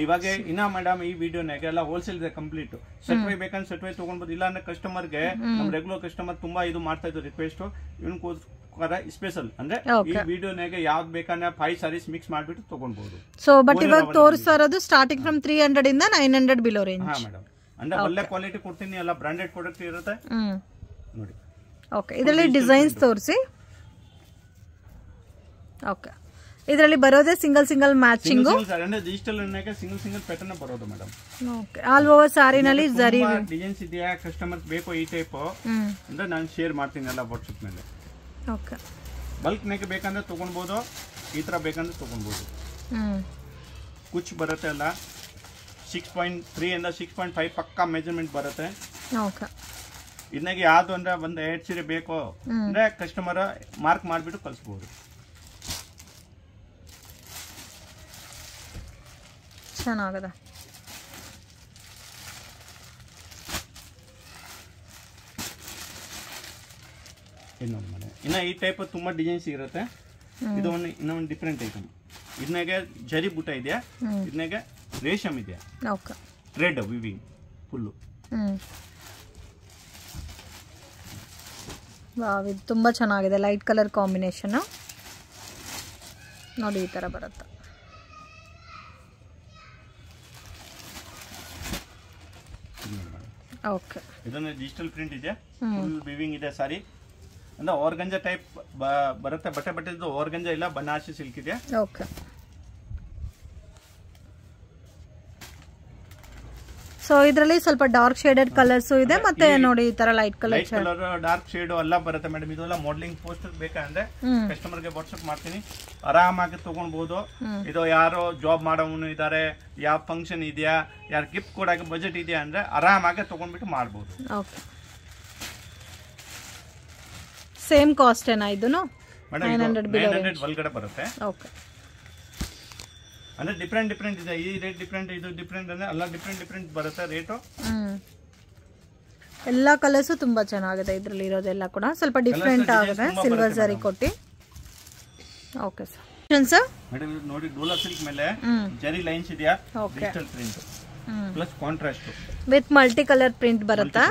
ಇವಾಗ ಇನ್ನ ಮೇಡಮ್ ಈ ವಿಡಿಯೋನಾಗೆ ಎಲ್ಲ ಹೋಲ್ಸೇಲ್ ಇದೆ ಕಂಪ್ಲೀಟ್. ಸೆಟ್ವೈ ಬೇಕಂದ್ರೆ ಸೆಟ್ವೈ ತಗೊಂಡ್ಬೋದು. ಇಲ್ಲ ಅಂದ್ರೆ ಕಸ್ಟಮರ್ಗೆ ನಮ್ ರೆಗ್ಯುಲರ್ ಕಸ್ಟಮರ್ ತುಂಬಾ ಇದು ಮಾಡ್ತಾ ಇದ್ದು ರಿಕ್ವೆಸ್ಟ್, ಇವನ್ಕೋಸ್ಕರ ಸ್ಪೆಷಲ್ ಅಂದ್ರೆ ಈ ವಿಡಿಯೋನಾಗೆ ಯಾವ್ದು ಬೇಕಂದ್ರೆ 5 ಸಾರೀಸ್ ಮಿಕ್ಸ್ ಮಾಡ್ಬಿಟ್ಟು ತಗೊಂಡ್ಬೋದು. ಸೊ ಬಟ್ ಇವಾಗ ತೋರಿಸ್ತಾ ಇರೋದು ಸ್ಟಾರ್ಟಿಂಗ್ ಫ್ರಮ್ 300 ಇಂದ 900 ಬಿಲೋ ರೇಂಜ್. ಹಾ ಮೇಡಮ್, ಅಂದ್ರೆ ಒಳ್ಳೆ ಕ್ವಾಲಿಟಿ ಕೊಡ್ತೀನಿ, ಎಲ್ಲ ಬ್ರಾಂಡೆಡ್ ಪ್ರಾಡಕ್ಟ್ ಇರುತ್ತೆ ನೋಡಿ. ಓಕೆ, ಇದರಲ್ಲಿ ಡಿಸೈನ್ಸ್ ತೋರಿಸಿ. ಓಕೆ, ಇದರಲ್ಲಿ ಬರೋದೇ single matching digital single pattern ಬರೋದು ಮೇಡಮ್. ಓಕೆ, ಆಲ್ ಓವರ್ ಸಾರಿನಲ್ಲಿ ಜರಿ ಡಿಸೈನ್ಸ್ ಇದೆಯಾ, ಕಸ್ಟಮರ್ ಬೇಕು ಈ ಟೈಪ್ ಅಂದ್ರೆ ನಾನು ಶೇರ್ ಮಾಡ್ತೀನಿ ಎಲ್ಲ ವಾಟ್ಸ್ಆಪ್ ಮೇಲೆ. ಓಕೆ, ಬಲ್ಕ್ ನೆಕ್ ಬೇಕಂದ್ರೆ ತಗೊಳ್ಬಹುದು, ಈ ತರ ಬೇಕಂದ್ರೆ ತಗೊಳ್ಬಹುದು. ಕುಚ್ ಬರುತ್ತೆ ಅಲ್ಲ 6.3 ಇಂದ 6.5 ಪಕ್ಕಾ ಮೆಜರ್ಮೆಂಟ್ ಬರುತ್ತೆ. ಓಕೆ, ಇದನ್ನಾಗೆ ಯಾವ್ದು ಅಂದ್ರೆ ಒಂದು 2 ಸೀರೆ ಬೇಕು ಅಂದ್ರೆ ಕಸ್ಟಮರ್ ಮಾರ್ಕ್ ಮಾಡ್ಬಿಟ್ಟು ಕಳಿಸಬಹುದು. ಚೆನ್ನಾಗಿದೆ. ಇನ್ನ ಈ ಟೈಪ್ ತುಂಬಾ ಡಿಸೈನ್ಸ್ ಇರುತ್ತೆ. ಇದು ಇನ್ನೊಂದು ಡಿಫ್ರೆಂಟ್ ಐಟಮ್. ಇದನ್ನಾಗೆ ಜರಿ ಬೂಟ ಇದೆಯಾ, ಇದನ್ನಾಗೆ ರೇಷಮ್ ಇದೆಯಾ, ಥ್ರೆಡ್ ವಿವಿಂಗ್ ಫುಲ್ಲು. ಇದು ತುಂಬಾ ಚೆನ್ನಾಗಿದೆ, ಲೈಟ್ ಕಲರ್ ಕಾಂಬಿನೇಷನ್ ನೋಡಿ, ಈ ತರ ಬರುತ್ತೆ. ಓಕೆ, ಇದನ್ನ ಡಿಜಿಟಲ್ ಪ್ರಿಂಟ್ ಇದೆ, ಫುಲ್ ವಿವಿಂಗ್ ಇದೆ ಸಾರಿ. ಅಂದ್ರೆ ಆರ್ಗಂಜಾ ಟೈಪ್ ಬರುತ್ತೆ ಬಟ್ಟೆ. ಇದು ಆರ್ಗಂಜಾ ಇಲ್ಲ, ಬನಾರಸಿ ಸಿಲ್ಕ್ ಇದೆ. ಓಕೆ, ಸೊ ಇದರಲ್ಲಿ ಸ್ವಲ್ಪ ಡಾರ್ಕ್ ಶೇಡೆಡ್ ಕಲರ್ಸ್ ಇದೆ, ಮತ್ತೆ ನೋಡಿ ಈ ತರ ಲೈಟ್ ಕಲರ್ ಡಾರ್ಕ್ ಶೇಡ್ ಎಲ್ಲ ಬರುತ್ತೆ ಮೇಡಮ್. ಇದೆಲ್ಲ ಮಾಡಲಿಂಗ್ ಪೋಸ್ಟರ್ ಬೇಕಂದ್ರೆ ಕಸ್ಟಮರ್ಗೆ ವಾಟ್ಸ್ಆಪ್ ಮಾಡ್ತೀನಿ, ಆರಾಮಾಗಿ ತಗೊಳ್ಬಹುದು. ಇದು ಯಾರೋ ಜಾಬ್ ಮಾಡೋನು ಇದಾರೆ, ಯಾವ ಫಂಕ್ಷನ್ ಇದೆಯಾ, ಯಾರು ಗಿಫ್ಟ್ ಕೊಡಕ್ಕೆ ಬಜೆಟ್ ಇದೆಯಾ ಅಂದ್ರೆ ಆರಾಮಾಗಿ ತಗೊಂಡ್ಬಿಟ್ಟು ಮಾಡ್ಬೋದು. ಓಕೆ, ಸೇಮ್ ಕಾಸ್ಟ್ ಏನಾ ಇದು? 900 ಒಳಗಡೆ ಬರುತ್ತೆ. ಓಕೆ, ಅಂದ್ರೆ ಡಿಫ್ರೆಂಟ್ ಇದೆ. ಈ ರೇಟ್ ಡಿಫ್ರೆಂಟ್, ಇದು ಡಿಫ್ರೆಂಟ್ ಅಂದ್ರೆ ಎಲ್ಲ ಡಿಫ್ರೆಂಟ್ ಬರುತ್ತೆ ರೇಟು. ಎಲ್ಲಾ ಕಲರ್ಸ್ ತುಂಬಾ ಚೆನ್ನಾಗಿದೆ. ಇದ್ರಲ್ಲಿ ಇರೋದೆಲ್ಲ ಕೂಡ ಸ್ವಲ್ಪ ಡಿಫ್ರೆಂಟ್ ಆಗಿದೆ, ಸಿಲ್ವರ್ ಜರಿ ಕೊಟ್ಟಿ. Okay sir. ಸರ್ ಮೇಡಮ್ ಇದು ನೋಡಿ ಡೋಲಾ ಸಿಲ್ಕ್ ಮೇಲೆ ಜರಿ ಲೈನ್ಸ್ ಇದೆಯಾ, digital print plus contrast with multi colour print ಬರುತ್ತಾ?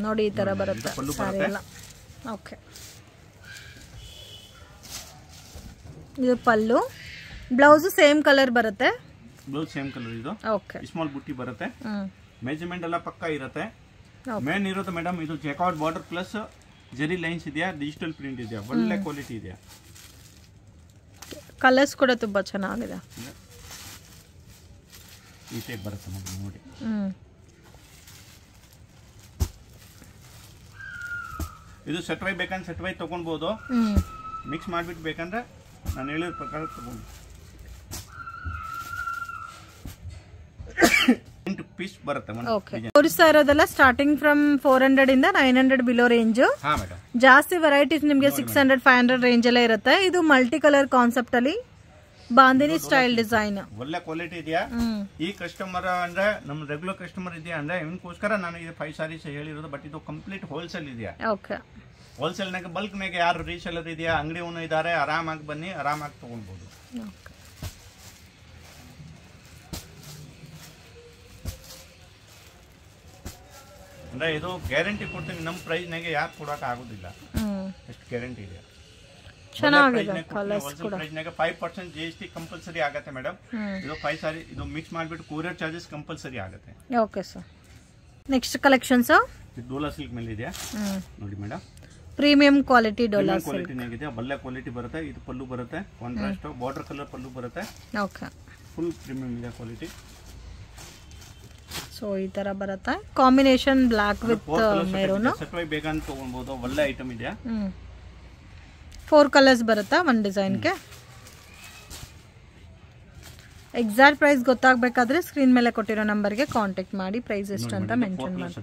ನೋಡಿ ಈ ತರ ಬರುತ್ತೆ ಸಾರಿ ಎಲ್ಲ. ಓಕೆ, ಇದು ಪಲ್ಲು, ಬ್ಲೌಸ್ ಸೇಮ್ ಕಲರ್ ಬರುತ್ತೆ. ಬ್ಲೌಸ್ ಸೇಮ್ ಕಲರ್ ಇದು. ಓಕೆ, ಸ್ಮಾಲ್ ಬುಟ್ಟಿ ಬರುತ್ತೆ. ಮೆಜರ್ಮೆಂಟ್ ಎಲ್ಲ ಪಕ್ಕಾ ಇರುತ್ತೆ. ಮೇನ್ ಇರುತ್ತೆ ಮೇಡಮ್ ಇದು ಜೆಕಾರ್ಡ್ ಬಾರ್ಡರ್ ಪ್ಲಸ್ ಜರಿ ಲೈನ್ಸ್ ಇದೆಯಾ, ಡಿಜಿಟಲ್ ಪ್ರಿಂಟ್ ಇದೆಯಾ, ಒಳ್ಳೆ ಕ್ವಾಲಿಟಿ ಇದೆಯಾ. ಕಲರ್ಸ್ ಕೂಡ ತುಂಬಾ ಚೆನ್ನಾಗಿದೆ. ಈ ಟೈಪ್ ಬರುತ್ತೆ ನೋಡಿ. ಇದು ಸೆಟ್ ವೈ ಬೇಕಂದ್ರೆ ಸೆಟ್ ವೈ ತಗೊಳ್ಬಹುದು, ಮಿಕ್ಸ್ ಮಾಡಿಬಿಟ್ಟು ಬೇಕಂದ್ರೆ ನಾನು ಹೇಳಿದ ಪ್ರಕಾರ ತಗೊಂಡು ಪೀಸ್ ಬರುತ್ತೆ. ತೋರಿಸ್ತಾ ಇರೋದೆಲ್ಲ ಸ್ಟಾರ್ಟಿಂಗ್ ಫ್ರಮ್ 400 ಇಂದ 900 ಬಿಲೋ ರೇಂಜ್. ಜಾಸ್ತಿ ವೆರೈಟೀಸ್ ನಿಮಗೆ 600 500 ರೇಂಜ್ ಎಲ್ಲ ಇರುತ್ತೆ. ಇದು ಮಲ್ಟಿ ಕಲರ್ ಕಾನ್ಸೆಪ್ಟ್ ಅಲ್ಲಿ ಬಾಂದಿನಿ ಸ್ಟೈಲ್ ಡಿಸೈನ್ ಒಳ್ಳೆ ಕ್ವಾಲಿಟಿ ಇದೆಯಾ. ಈ ಕಸ್ಟಮರ್ ಅಂದ್ರೆ ನಮ್ಮ ರೆಗ್ಯುಲರ್ ಕಸ್ಟಮರ್ ಇದೆಯಾ ಅಂದ್ರೆ ಇವನ್ಕೋಸ್ಕರ ನಾನು ಇದು 5 ಸಾರೀಸ್ ಹೇಳಿರೋದು. ಬಟ್ ಇದು ಕಂಪ್ಲೀಟ್ ಹೋಲ್ಸೇಲ್ ಇದೆಯಾ. ಓಕೆ, ಹೋಲ್ಸೇಲ್ ನಾಗ ಬಲ್ಕ್ ನಾಗ ಯಾರು ರೀಸೇಲರ್ ಇದೆಯಾ, ಅಂಗಡಿ ಓನರ್ ಇದಾರೆ, ಆರಾಮಾಗಿ ಬನ್ನಿ, ಆರಾಮಾಗಿ ತಗೊಳ್ಬಹುದು. ಅಂದ್ರೆ ಇದು ಗ್ಯಾರಂಟಿ ಕೊಡ್ತೀನಿ, ನಮ್ಮ ಪ್ರೈಸ್ ನಾಗೆ ಯಾರು ಕೊಡಕ್ ಆಗೋದಿಲ್ಲ, ಎಷ್ಟು ಗ್ಯಾರಂಟಿ ಇದೆ. ಚೆನ್ನಾಗಿದೆ. 5% GST ಕಂಪಲ್ಸರಿ ಆಗುತ್ತೆ ಮೇಡಮ್. ಇದು 5 ಸಾರಿ ಇದು ಮಿಕ್ಸ್ ಮಾಡಿಬಿಟ್ಟು ಕೊರಿಯರ್ ಚಾರ್ಜಸ್ ಕಂಪಲ್ಸರಿ ಆಗುತ್ತೆ. Okay sir, next collections Dola silk ಮೇಲೆ ಇದೆಯಾ ನೋಡಿ madam. Premium quality Dola silk quality ನಾಗಿದೆ, ಒಳ್ಳೆ ಕ್ವಾಲಿಟಿ ಬರುತ್ತೆ. ಇದು ಪಲ್ಲು ಬರುತ್ತೆ, ಕಾಂಟ್ರಾಸ್ಟ್ ಬಾರ್ಡರ್ ಕಲರ್ ಪಲ್ಲು ಬರುತ್ತೆ. ಓಕೆ, ಫುಲ್ ಪ್ರೀಮಿಯಂ ಇದೆ ಕ್ವಾಲಿಟಿ. ಸೊ ಈ ತರ ಬರುತ್ತೆ combination black with maroon. Set wise ಬೇಕಂತ ತಗೊಳ್ಬಹುದು, ಒಳ್ಳೆ ಐಟಮ್ ಇದೆ. 4 ಕಲರ್ಸ್ ಬರುತ್ತಾ ಒಂದು ಡಿಸೈನ್ಗೆ. ಎಕ್ಸಾಕ್ಟ್ ಪ್ರೈಸ್ ಗೊತ್ತಾಗಬೇಕಾದ್ರೆ ಸ್ಕ್ರೀನ್ ಮೇಲೆ ಕೊಟ್ಟಿರೋ ನಂಬರ್ಗೆ ಕಾಂಟ್ಯಾಕ್ಟ್ ಮಾಡಿ, ಪ್ರೈಸ್ ಎಷ್ಟು ಅಂತ ಮೆನ್ಷನ್ ಮಾಡಿ.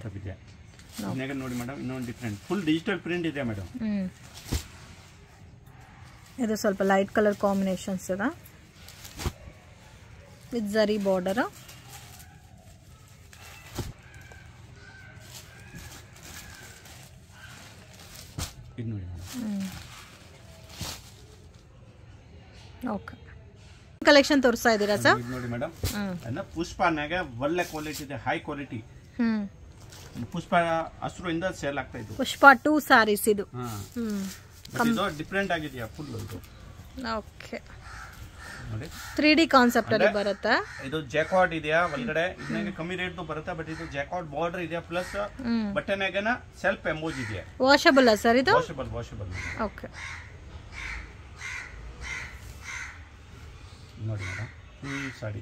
ನೋಡಿ ಮೇಡಮ್, ಇನ್ನೊಂದು ಡಿಫರೆಂಟ್ ಫುಲ್ ಡಿಜಿಟಲ್ ಪ್ರಿಂಟ್ ಇದೆ ಮೇಡಮ್. ಇದು ಸ್ವಲ್ಪ ಲೈಟ್ ಕಲರ್ ಕಾಂಬಿನೇಷನ್ಸ್ ಇದೆ ವಿತ್ ಜರಿ ಬಾರ್ಡರ್. ಇದು ನೋಡಿ ಓಕೆ, ಕಲೆಕ್ಷನ್ ತೋರಿಸ್ತಾ ಇದ್ದೀರಾ ಸರ್? ನೋಡಿ ಮೇಡಮ್, ಪುಷ್ಪನಾಗ ಒಳ್ಳೆ ಕ್ವಾಲಿಟಿ ಇದೆ, ಹೈ ಕ್ವಾಲಿಟಿ. ಪುಷ್ಪ ಹಸಿರು ಇಂದ ಸೇಲ್ ಆಗ್ತಾ ಇತ್ತು. ಪುಷ್ಪ 2 ಸಾರೀಸ್ ಇದು. ಇದು ಡಿಫರೆಂಟ್ ಆಗಿದೆಯಾ ಫುಲ್ ಇದು. ಓಕೆ, ನೋಡಿ 3D ಕಾನ್ಸೆಪ್ಟ್ ಅಲ್ಲಿ ಬರುತ್ತೆ. ಇದು ಜೆಕಾರ್ಡ್ ಇದೆಯಾ ಒಳಗಡೆ, ಇದಕ್ಕೆ ಕಮ್ಮಿ ರೇಟ್ ಬರುತ್ತೆ. ಬಟ್ ಇದು ಜೆಕಾರ್ಡ್ ಬಾರ್ಡರ್ ಇದೆಯಾ, ಪ್ಲಸ್ ಬಟನ್ಯಾಗನ ಸೆಲ್ಫ್ ಎಂಬೋಜ್ ಇದೆಯಾ. ವಾಷಬಲ್ ಸರ್ ಇದು? ವಾಷಬಲ್. ಓಕೆ, ನೋಡಿ ಮೇಡಮ್, ಈ ಸಾಡಿ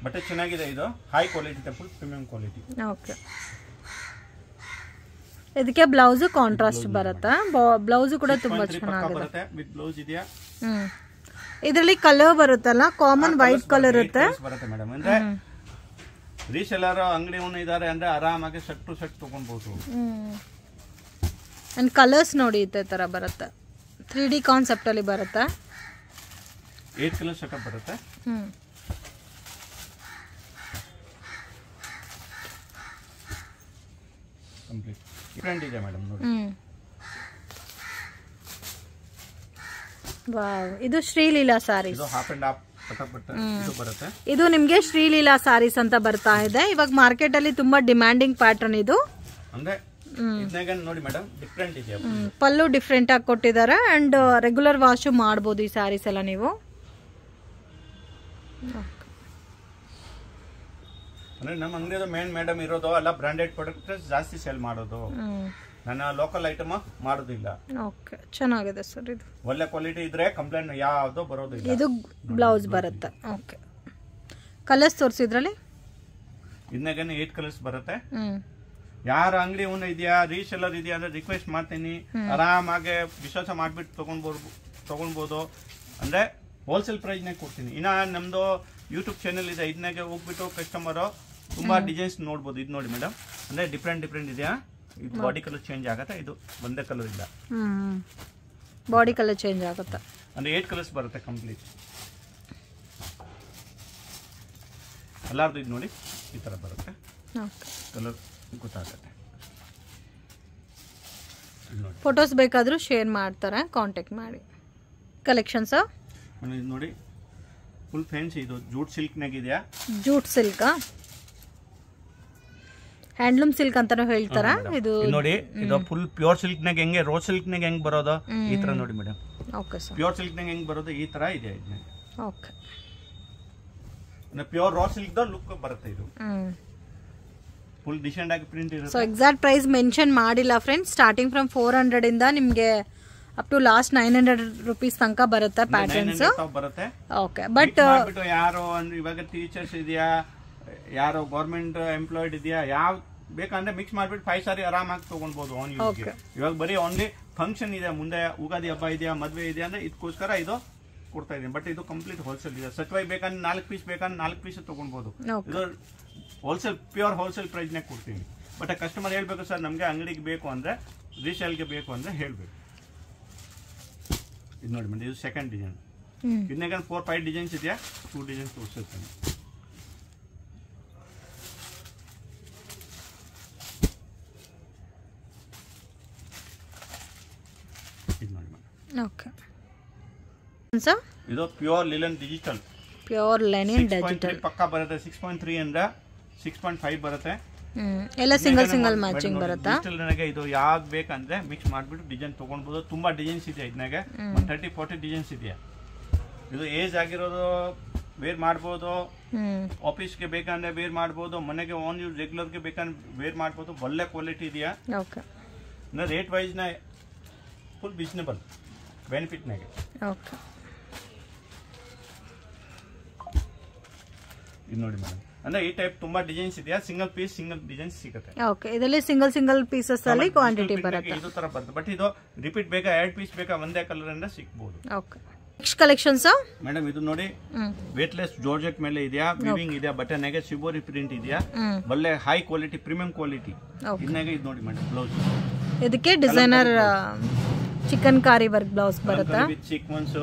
ಬಟ್ಟೆ ಚೆನ್ನಾಗಿದೆ. ಇದು ಹೈ ಕ್ವಾಲಿಟಿ ಇದೆ, ಫುಲ್ ಪ್ರೀಮಿಯಂ ಕ್ವಾಲಿಟಿ. ಓಕೆ, ಇದಕ್ಕೆ ಬ್ಲೌಸ್ ಕಾಂಟ್ರಾಸ್ಟ್ ಬರುತ್ತೆ. ಬ್ಲೌಸ್ ಕೂಡ ತುಂಬಾ ಚೆನ್ನಾಗಿದೆ ವಿತ್ ಬ್ಲೌಸ್ ಇದೆಯಾ. ಇದರಲ್ಲಿ ಕಲರ್ ಬರುತ್ತಲ್ಲ, ಕಾಮನ್ ವೈಟ್ ಕಲರ್ ಇರುತ್ತೆ ಮೇಡಮ್. ಅಂದ್ರೆ ರೀಸೆಲ್ಲರ್ ಅಂಗಡಿ ಓನರ್ ಇದಾರೆ ಅಂದ್ರೆ ಆರಾಮಾಗಿ ಸೆಟ್ ಟು ಸೆಟ್ ತಗೊಳ್ಬಹುದು. ಅಂಡ್ ಕಲರ್ಸ್ ನೋಡಿ ಈ ತರ ಬರುತ್ತೆ, 3D ಕಾನ್ಸೆಪ್ಟ್ ಅಲ್ಲಿ ಬರುತ್ತೆ. 8 ಕಲರ್ ಸೆಟಪ್ ಬರುತ್ತೆ. ಕಂಪ್ಲೀಟ್ ಡಿಫರೆಂಟ್ ಇದೆ ಮೇಡಮ್ ನೋಡಿ. ವಾವ್, ಇದು ಶ್ರೀಲೀಲಾ ಸಾರೀಸ್. ಇದು ಹಾಫ್ ಅಂಡ್ ಹಾಫ್ ಇದು ಬರುತ್ತೆ. ಇದು ನಿಮಗೆ ಶ್ರೀಲೀಲಾ ಸಾರೀಸ್ ಅಂತ ಬರ್ತಾ ಇದೆ. ಇವಾಗ ಮಾರ್ಕೆಟ್ ಅಲ್ಲಿ ತುಂಬಾ ಡಿಮ್ಯಾಂಡಿಂಗ್ ಪ್ಯಾಟರ್ನ್ ಇದು. ಅಂದ್ರೆ ನೋಡಿ ಮೇಡಮ್, ಡಿಫರೆಂಟ್ ಇದೆ. ಪಲ್ಲು ಡಿಫರೆಂಟ್ ಆಗಿ ಕೊಟ್ಟಿದ್ದಾರೆ ಅಂಡ್ ರೆಗ್ಯುಲರ್ ವಾಶ್ ಮಾಡಬಹುದು ಈ ಸಾರೀಸ್ ಎಲ್ಲ ನೀವು. ಅಂದ್ರೆ ನಮ್ಮ ಅಂಗಡಿಯ ಮೇನ್ ಮೇಡಮ್ ಇರೋದು ಎಲ್ಲ ಬ್ರಾಂಡೆಡ್ ಪ್ರಾಡಕ್ಟ್ ಜಾಸ್ತಿ ಸೇಲ್ ಮಾಡೋದು. ನನ್ನ ಲೋಕಲ್ ಐಟಮ್ ಮಾಡೋದಿಲ್ಲ. ಓಕೆ, ಚೆನ್ನಾಗಿದೆ ಸರ್. ಇದು ಒಳ್ಳೆ ಕ್ವಾಲಿಟಿ ಇದ್ರೆ ಕಂಪ್ಲೇಂಟ್ ಯಾವ್ದು ಬರೋದಿಲ್ಲ. ಇದು ಬ್ಲೌಸ್ ಬರುತ್ತೆ. ಓಕೆ, ಕಲರ್ಸ್ ತೋರಿಸಿದ್ರಲ್ಲಿ ಇದನ್ನಾಗ 8 ಕಲರ್ಸ್ ಬರುತ್ತೆ. ಯಾರ ಅಂಗಡಿ ಓನರ್ ಇದೆಯಾ, ರೀಸೆಲ್ಲರ್ ಇದೆಯಾ ಅಂದ್ರೆ ರಿಕ್ವೆಸ್ಟ್ ಮಾಡ್ತೀನಿ, ಆರಾಮಾಗಿ ವಿಶ್ವಾಸ ಮಾಡ್ಬಿಟ್ಟು ತಗೊಳ್ಬಹುದು. ಅಂದ್ರೆ ಹೋಲ್ಸೇಲ್ ಪ್ರೈಸ್ ನಾಗ ಕೊಡ್ತೀನಿ. ಇನ್ನ ನಮ್ದು ಯೂಟ್ಯೂಬ್ ಚಾನೆಲ್ ಇದೆ, ಇದನ್ನಾಗೆ ಹೋಗ್ಬಿಟ್ಟು ಕಸ್ಟಮರ್ ತುಂಬಾ ಡಿಸೈನ್ಸ್ ನೋಡ್ಬೋದು. ಇದು ನೋಡಿ ಮೇಡಮ್, ಅಂದ್ರೆ ಡಿಫರೆಂಟ್ ಇದೆಯಾ. ಇದು ಬಾಡಿ ಕಲರ್ ಚೇಂಜ್ ಆಗುತ್ತೆ, ಇದು ಒಂದೇ ಕಲರ್ ಇಲ್ಲ, ಬಾಡಿ ಕಲರ್ ಚೇಂಜ್ ಆಗುತ್ತೆ. ಅಂದ್ರೆ 8 ಕಲರ್ಸ್ ಬರುತ್ತೆ ಕಂಪ್ಲೀಟ್. ಎಲ್ಲಾರ್ದು ಇದು ನೋಡಿ ಈ ತರ ಬರುತ್ತೆ, ಕಲರ್ ಗೊತ್ತಾಗುತ್ತೆ. ಫೋಟೋಸ್ ಬೇಕಾದರೂ ಶೇರ್ ಮಾಡ್ತಾರೆ, ಕಾಂಟ್ಯಾಕ್ಟ್ ಮಾಡಿ. ಕಲೆಕ್ಷನ್ಸ್ ಇದು ನೋಡಿ ಫುಲ್ ಫ್ಯಾನ್ಸಿ, ಇದು ಜೂಟ್ ಸಿಲ್ಕ್ನಾಗ ಇದೆಯಾ, ಜೂಟ್ ಸಿಲ್ಕ್ ಹ್ಯಾಂಡ್ಲೂಮ್ ಸಿಲ್ಕ್ ಅಂತಾನು ಹೇಳ್ತಾರ. ಇದು ನೋಡಿ ಇದು ಫುಲ್ ಪ್ಯೂರ್ ಸಿಲ್ಕ್ನಾಗ ಹೆಂಗೆ ರೋಸ್ ಸಿಲ್ಕ್ನಾಗ ಹೆಂಗ್ ಬರೋದು ಈ ತರ ನೋಡಿ ಮೇಡಮ್. ಓಕೆ ಸರ್, ಪ್ಯೂರ್ ಸಿಲ್ಕ್ನಾಗ ಹೆಂಗ್ ಬರೋದು ಈ ತರ ಇದೆ. Okay, pure raw silk the look ಬರುತ್ತೆ. ಇದು ಫುಲ್ ಡಿಸೆಂಟ್ ಆಗಿ ಪ್ರಿಂಟ್ ಇರುತ್ತೆ. ಸೊ ಎಕ್ಸಾಕ್ಟ್ ಪ್ರೈಸ್ ಮೆನ್ಷನ್ ಮಾಡಿಲ್ಲ ಫ್ರೆಂಡ್ಸ್. ಸ್ಟಾರ್ಟಿಂಗ್ ಫ್ರಮ್ 400 ಇಂದ ನಿಮಗೆ ಅಪ್ ಟು ಲಾಸ್ಟ್ 900 ರೂಪೀಸ್ ತನಕ ಬರುತ್ತೆ ಪ್ಯಾಟರ್ನ್ಸ್ ಬರುತ್ತೆ. ಓಕೆ, ಬಟ್ ಯಾರೋ ಇವಾಗ ಟೀಚರ್ಸ್ ಇದೆಯಾ, ಯಾರೋ ಗೌರ್ಮೆಂಟ್ ಎಂಪ್ಲಾಯ್ಡ್ ಇದೆಯಾ, ಯಾವ ಬೇಕಂದ್ರೆ ಮಿಕ್ಸ್ ಮಾಡ್ಬಿಟ್ಟು 5 ಸಾರಿ ಆರಾಮಾಗಿ ತಗೊಳ್ಬಹುದು ಆನ್ ಯೂಸ್ಗೆ. ಇವಾಗ ಬರೀ ಓನ್ಲಿ ಫಂಕ್ಷನ್ ಇದೆ, ಮುಂದೆ ಯುಗಾದಿ ಹಬ್ಬ ಇದೆಯಾ, ಮದ್ವೆ ಇದೆಯಾ ಅಂದ್ರೆ ಇದಕ್ಕೋಸ್ಕರ ಇದು ಕೊಡ್ತಾ ಇದೀನಿ. ಬಟ್ ಇದು ಕಂಪ್ಲೀಟ್ ಹೋಲ್ಸೇಲ್ ಇದೆ. ಸಟ್ವೈ ಬೇಕಂದ್ರೆ 4 ಪೀಸ್ ಬೇಕಂದ್ರೆ 4 ಪೀಸ್ ತಗೊಳ್ಬಹುದು. ಇದು ಹೋಲ್ಸೇಲ್ ಪ್ಯೂರ್ ಹೋಲ್ಸೇಲ್ ಪ್ರೈಸ್ ನಾಗ ಕೊಡ್ತೀವಿ. ಬಟ್ ಕಸ್ಟಮರ್ ಹೇಳ್ಬೇಕು ಸರ್ ನಮ್ಗೆ ಅಂಗಡಿಗೆ ಬೇಕು ಅಂದ್ರೆ, ರೀಸೇಲ್ಗೆ ಬೇಕು ಅಂದ್ರೆ ಹೇಳ್ಬೇಕು. ಇದು ನೋಡಿ ಮೇಡಮ್, ಇದು ಸೆಕೆಂಡ್ ಡಿಸೈನ್. ಇದನ್ನಾಗ 4-5 ಡಿಸೈನ್ಸ್ ಇದೆಯಾ, 2 ಡಿಸೈನ್ಸ್ ತೋರಿಸ್ತೀನಿ. ಇದು ನೋಡಿ ಮೇಡಮ್. ಓಕೆ, ಇದು pure linen digital, pure linen digital ಪಕ್ಕಾ ಬರುತ್ತೆ. 6.3 ಅಂದ್ರೆ 6.5 ಬರುತ್ತೆ. ಎಲ್ಲ ಸಿಂಗಲ್ ಮ್ಯಾಚಿಂಗ್ ಬರುತ್ತಾ? ನನಗೆ ಇದು ಯಾವ್ದು ಬೇಕಂದ್ರೆ ಮಿಕ್ಸ್ ಮಾಡ್ಬಿಟ್ಟು ಡಿಸೈನ್ ತಗೊಳ್ಬಹುದು. ತುಂಬಾ ಡಿಸೈನ್ಸ್ ಇದೆ ಇದನ್ನಾಗ, 30-40 ಡಿಸೈನ್ಸ್ ಇದೆಯಾ. ಇದು ಏಜ್ ಆಗಿರೋದು ವೇರ್ ಮಾಡ್ಬೋದು, ಆಫೀಸ್ಗೆ ಬೇಕಂದ್ರೆ ವೇರ್ ಮಾಡ್ಬೋದು, ಮನೆಗೆ ಆನ್ ಯೂಸ್ ರೆಗ್ಯುಲರ್ಗೆ ಬೇಕಂದ್ರೆ ವೇರ್ ಮಾಡ್ಬೋದು. ಒಳ್ಳೆ ಕ್ವಾಲಿಟಿ ಇದೆಯಾ. ಓಕೆ, ರೇಟ್ ವೈಸ್ ನ ಫುಲ್ ರೀಸನಬಲ್ ಬೆನಿಫಿಟ್ ನಾಗೆ. ಓಕೆ, ಇದು ನೋಡಿ ಮೇಡಮ್, ಅಂದ್ರೆ ಈ ಟೈಪ್ ತುಂಬಾ ಡಿಸೈನ್ಸ್ ಇದೆಯಾ. ಸಿಂಗಲ್ ಪೀಸ್ ಸಿಂಗಲ್ ಡಿಸೈನ್ಸ್ ಸಿಗುತ್ತೆ. ಓಕೆ, ಇದರಲ್ಲಿ ಸಿಂಗಲ್ ಪೀಸಸ್ ಅಲ್ಲಿ ಕ್ವಾಂಟಿಟಿ ಬರುತ್ತೆ. ಇದು ತರ ಬರುತ್ತೆ. ಬಟ್ ಇದು ರಿಪೀಟ್ ಬೇಕಾ, 2 ಪೀಸ್ ಬೇಕಾ, ಒಂದೇ ಕಲರ್ ಇಂದ ಸಿಗಬಹುದು. ಓಕೆ, ನೆಕ್ಸ್ಟ್ ಕಲೆಕ್ಷನ್ಸ್ ಮೇಡಮ್ ಇದು ನೋಡಿ ವೇಟ್ಲೆಸ್ ಜಾರ್ಜೆಟ್ ಮೇಲೆ ಇದೆಯಾ, ವಿವಿಂಗ್ ಇದೆಯಾ, ಬಟನ್ಗೆ ಶಿಬೋರಿ ಪ್ರಿಂಟ್ ಇದೆಯಾ, ಒಳ್ಳೆ ಹೈ ಕ್ವಾಲಿಟಿ ಪ್ರೀಮಿಯಂ ಕ್ವಾಲಿಟಿ. ಇದನ್ನಾಗ ಇದು ನೋಡಿ ಮೇಡಮ್, ಬ್ಲೌಸ್ ಇದಕ್ಕೆ ಡಿಸೈನರ್ ಚಿಕನ್ ಕಾರಿ ವರ್ಕ್ ಬ್ಲೌಸ್ ಬರುತ್ತೆ. ವಿತ್ ಸೀಕ್ವೆನ್ಸ್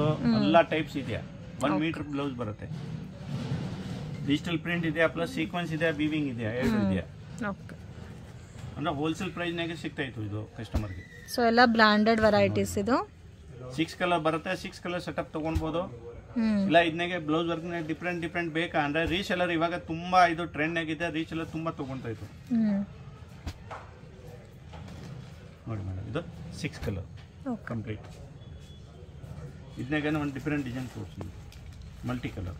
ಎಲ್ಲಾ ಟೈಪ್ಸ್ ಇದೆಯಾ. 1 ಮೀಟರ್ ಬ್ಲೌಸ್ ಬರುತ್ತೆ. ಡಿಜಿಟಲ್ ಪ್ರಿಂಟ್ ಇದೆಯಾ, ಪ್ಲಸ್ ಸೀಕ್ವೆನ್ಸ್ ಇದೆಯಾ, ವಿವಿಂಗ್ ಇದೆಯಾ, ಎರಡು ಇದೆಯಾ. ಓಕೆ, ಅಂದ್ರೆ ಹೋಲ್ಸೇಲ್ ಪ್ರೈಸ್ ನಾಗೆ ಸಿಗ್ತಾ ಇತ್ತು ಇದು ಕಸ್ಟಮರ್ಗೆ. ಸೊ ಎಲ್ಲ ಬ್ರಾಂಡೆಡ್ ವೆರೈಟೀಸ್. ಇದು 6 ಕಲರ್ ಬರುತ್ತೆ. 6 ಕಲರ್ ಸೆಟಪ್ ತಗೊಳ್ಬಹುದು. ಇಲ್ಲ ಇದನ್ನಾಗೆ ಬ್ಲೌಸ್ ವರ್ಕ್ ಡಿಫ್ರೆಂಟ್ ಬೇಕಾ ಅಂದ್ರೆ ರೀಸೆಲರ್ ಇವಾಗ ತುಂಬಾ ಇದು ಟ್ರೆಂಡ್ ಆಗಿದೆ. ರೀಸೆಲರ್ ತುಂಬಾ ತಗೊಂತಾ ಇತ್ತು ನೋಡಿ ಮೇಡಮ್. ಇದು 6 ಕಲರ್ ಕಂಪ್ಲೀಟ್. ಇದನ್ನಾಗ ಒಂದು ಡಿಫರೆಂಟ್ ಡಿಸೈನ್ ತೋರಿಸ್ತೀನಿ, ಮಲ್ಟಿ ಕಲರ್.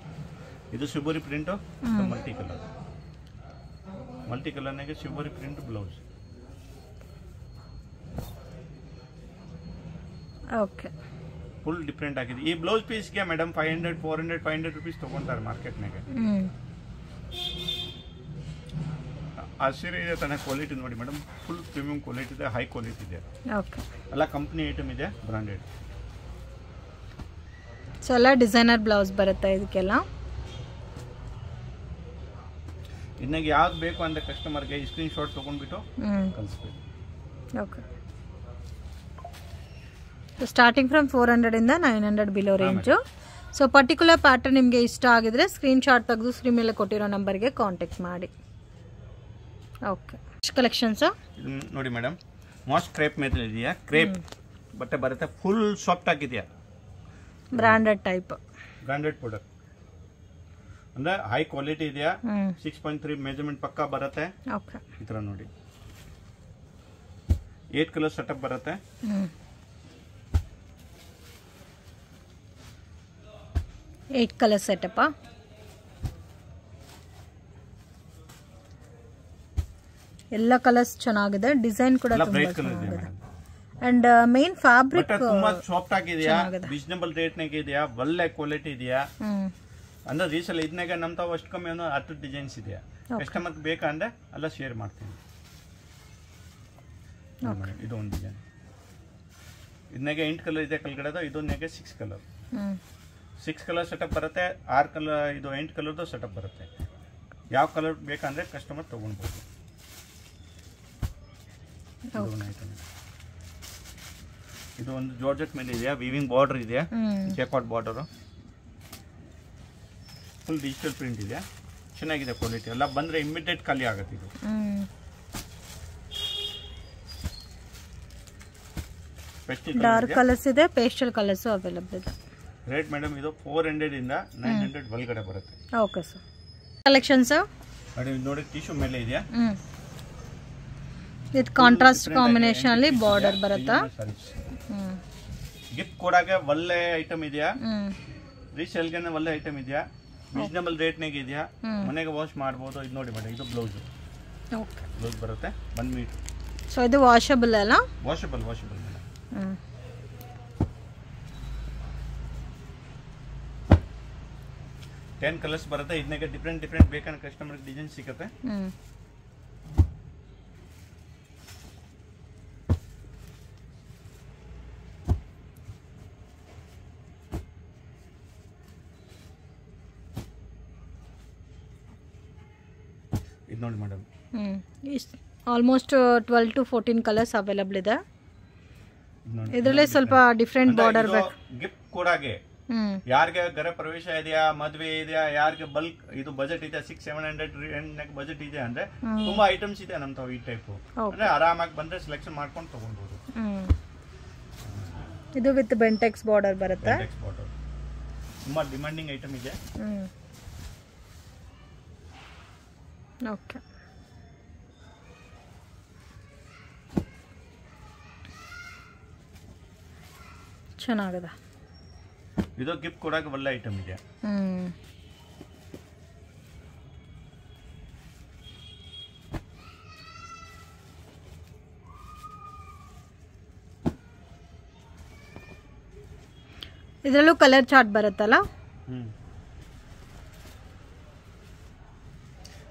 ಇದು ಶಿಬೋರಿ ಪ್ರಿಂಟ್, ಮಲ್ಟಿ ಕಲರ್ನಾಗೆ shibori print blouse. Okay, full different ಆಗಿದೆ. ಈ ಬ್ಲೌಸ್ ಪೀಸ್ಗೆ ಮೇಡಮ್ 500, 400, 500 ರೂಪೀಸ್ ತಗೊಂತಾರೆ ಮಾರ್ಕೆಟ್ನಾಗೆ. ಆ ಸೀರೆ ಇದೆ ತಾನೆ, ಕ್ವಾಲಿಟಿ ನೋಡಿ ಮೇಡಮ್, ಫುಲ್ ಪ್ರೀಮಿಯಂ ಕ್ವಾಲಿಟಿ ಇದೆ, ಹೈ ಕ್ವಾಲಿಟಿ ಇದೆ. ಓಕೆ, ಎಲ್ಲ ಕಂಪ್ನಿ ಐಟಮ್ ಇದೆ, ಬ್ರಾಂಡೆಡ್. ಸೊ ಎಲ್ಲ ಡಿಸೈನರ್ ಬ್ಲೌಸ್ ಬರುತ್ತೆ ಇದಕ್ಕೆಲ್ಲ. ಇನ್ನಾಗ ಯಾವ್ದು ಬೇಕು ಅಂದ್ರೆ ಕಸ್ಟಮರ್ಗೆ ಸ್ಕ್ರೀನ್ ಶಾಟ್ ತಗೊಂಡ್ಬಿಟ್ಟು ಕಳಿಸ್ಬೇಕು. ಓಕೆ, ಸ್ಟಾರ್ಟಿಂಗ್ ಫ್ರಮ್ 400 ಇಂದ 900 below range. So particular pattern ನಿಮಗೆ ಇಷ್ಟ ಆಗಿದ್ರೆ ಸ್ಕ್ರೀನ್ ಶಾಟ್ ತೆಗೆದು ಸ್ಕ್ರೀನ್ ಮೇಲೆ ಕೊಟ್ಟಿರೋ ನಂಬರ್ಗೆ ಕಾಂಟ್ಯಾಕ್ಟ್ ಮಾಡಿ. ಓಕೆ, ಕಲೆಕ್ಷನ್ಸ್ ನೋಡಿ ಮೇಡಮ್, ಮಾಸ್ ಕ್ರೇಪ್ ಮೇಲೆ ಇದೆಯಾ, ಕ್ರೇಪ್ ಬಟ್ಟೆ ಬರುತ್ತೆ, ಫುಲ್ ಸಾಫ್ಟ್ ಆಗಿದೆಯಾ, ಬ್ರಾಂಡೆಡ್ ಟೈಪ್, ಬ್ರಾಂಡೆಡ್ ಪ್ರಾಡಕ್ಟ್ ಅಂದ್ರೆ ಹೈ ಕ್ವಾಲಿಟಿ ಇದೆಯಾ. 6.3 ಮೆಜರ್ಮೆಂಟ್ ಪಕ್ಕಾ ಬರುತ್ತೆ. ಓಕೆ, ಈ ತರ ನೋಡಿ 8 ಕಲರ್ ಸೆಟಪ್ ಬರುತ್ತೆ. Eight colour setup. ಎಲ್ಲ ಕಲರ್ಸ್ ಚೆನ್ನಾಗಿದೆ, ಡಿಸೈನ್ ಕೂಡ ತುಂಬಾ ಚೆನ್ನಾಗಿದೆ. ಅಂಡ್ ಮೇನ್ ಫ್ಯಾಬ್ರಿಕ್ ತುಂಬಾ ಸಾಫ್ಟ್ ಆಗಿದೆಯಾ, ರೀಸನಬಲ್ ರೇಟ್ ನಾಗೆ ಇದೆಯಾ, ಒಳ್ಳೆ ಕ್ವಾಲಿಟಿ ಇದೆಯಾ. ಅಂದ್ರೆ ರೀಸೆಲ್ ಇದನ್ನಾಗ ನಮ್ ತಾವು ಅಷ್ಟು ಕಮ್ಮಿ ಅನ್ನೋ 10 ಡಿಸೈನ್ಸ್ ಇದೆಯಾ. ಕಸ್ಟಮರ್ ಬೇಕಂದ್ರೆ ಎಲ್ಲ ಶೇರ್ ಮಾಡ್ತೀನಿ. ಇದು ಒಂದು ಡಿಸೈನ್, ಇದನ್ನಾಗ 8 ಕಲರ್ ಇದೆ ಕೆಳಗಡೆ. ಇದನ್ನಾಗ 6 ಕಲರ್, 6 ಕಲರ್ ಸೆಟಪ್ ಬರುತ್ತೆ. 6 ಕಲರ್, ಇದು 8 ಕಲರ್ದು ಸೆಟಪ್ ಬರುತ್ತೆ. ಯಾವ ಕಲರ್ ಬೇಕಂದ್ರೆ ಕಸ್ಟಮರ್ ತಗೊಳ್ಬಹುದು. ಇದು ಒಂದು ಜಾರ್ಜೆಟ್ ಮೇಲೆ ಇದೆಯಾ, ವಿವಿಂಗ್ ಬಾರ್ಡರ್ ಇದೆಯಾ, jacquard border, full digital print ಇದೆ, ಚೆನ್ನಾಗಿದೆ ಕ್ವಾಲಿಟಿ. ಎಲ್ಲ ಬಂದ್ರೆ ಇಮಿಡಿಯೇಟ್ ಖಾಲಿ ಆಗುತ್ತೆ ಇದು. ಡಾರ್ಕ್ ಕಲರ್ಸ್ ಇದೆ, ಪೇಸ್ಟಲ್ ಕಲರ್ಸ್ ಅವೈಲೇಬಲ್ ಇದೆ. ರೇಟ್ ಮೇಡಮ್ ಇದು 400 ಇಂದ 900 ಒಳಗಡೆ ಬರುತ್ತೆ. Okay sir. ಕಲೆಕ್ಷನ್ಸ್ ನೋಡಿ ಟಿಶ್ಯೂ ಮೇಲೆ ಇದೆಯಾ, ಇದು ಕಾಂಟ್ರಾಸ್ಟ್ ಕಾಂಬಿನೇಷನ್ ಅಲ್ಲಿ ಬಾರ್ಡರ್ ಬರುತ್ತಾ. ಗಿಫ್ಟ್ ಕೊಡಾಗೆ ಒಳ್ಳೆ ಐಟಮ್ ಇದೆಯಾ, ರೀಸೇಲ್ಗೆ ಒಳ್ಳೆ ಐಟಮ್ ಇದೆಯಾ, ರೀಸನಬಲ್ ರೇಟ್ನಾಗ ಇದೆಯಾ, ಮನೆಗೆ ವಾಶ್ ಮಾಡ್ಬೋದು. ಇದು ನೋಡಿ ಮೇಡಮ್, ಇದು ಬ್ಲೌಸ್ ಬರುತ್ತೆ 1 ಮೀಟರ್. ಸೊ ಇದು ವಾಷಬಲ್ ಅಲ್ಲ? ವಾಷಬಲ್ 10 ಕಲರ್ಸ್ ಬರುತ್ತೆ. ಇದನ್ನಾಗ ಡಿಫ್ರೆಂಟ್ ಬೇಕಂದ್ರೆ ಕಸ್ಟಮರ್ ಡಿಸೈನ್ ಸಿಗುತ್ತೆ. ಇದು ನೋಡಿ madam, almost 12 to 14 colours available ಇದೆ. ಇದರಲ್ಲೇ ಸ್ವಲ್ಪ ಡಿಫ್ರೆಂಟ್ ಬಾರ್ಡರ್ ಬೇಕು. ಗಿಫ್ಟ್ ಕೊಡಾಗೆ ಯಾರಿಗೆ ಗೃಹ ಪ್ರವೇಶ ಇದೆಯಾ, ಮದುವೆ ಇದೆಯಾ, ಯಾರಿಗೆ ಬಲ್ಕ್ ಇದು ಬಜೆಟ್ ಇದೆ 600-700 ಬಜೆಟ್ ಇದೆ ಅಂದ್ರೆ ತುಂಬಾ ಐಟಮ್ಸ್ ಇದೆ ನಮ್ ತಾವು ಈ ಟೈಪ್. ಅಂದ್ರೆ ಆರಾಮಾಗಿ ಬಂದ್ರೆ ಸೆಲೆಕ್ಷನ್ ಮಾಡ್ಕೊಂಡು ತಗೊಳ್ಬಹುದು. ಇದು ವಿತ್ ಬೆಂಟೆಕ್ಸ್ ಬಾರ್ಡರ್ ಬರುತ್ತೆ. ತುಂಬಾ ಡಿಮಾಂಡಿಂಗ್ ಐಟಮ್ ಇದೆ. ಓಕೆ, ಚೆನ್ನಾಗಿದೆ. ಇದು ಗಿಫ್ಟ್ ಕೊಡಕ್ಕೆ ಒಳ್ಳೆ ಐಟಮ್ ಇದೆ. ಇದರಲ್ಲೂ ಕಲರ್ ಚಾರ್ಟ್ ಬರುತ್ತಲ್ಲ.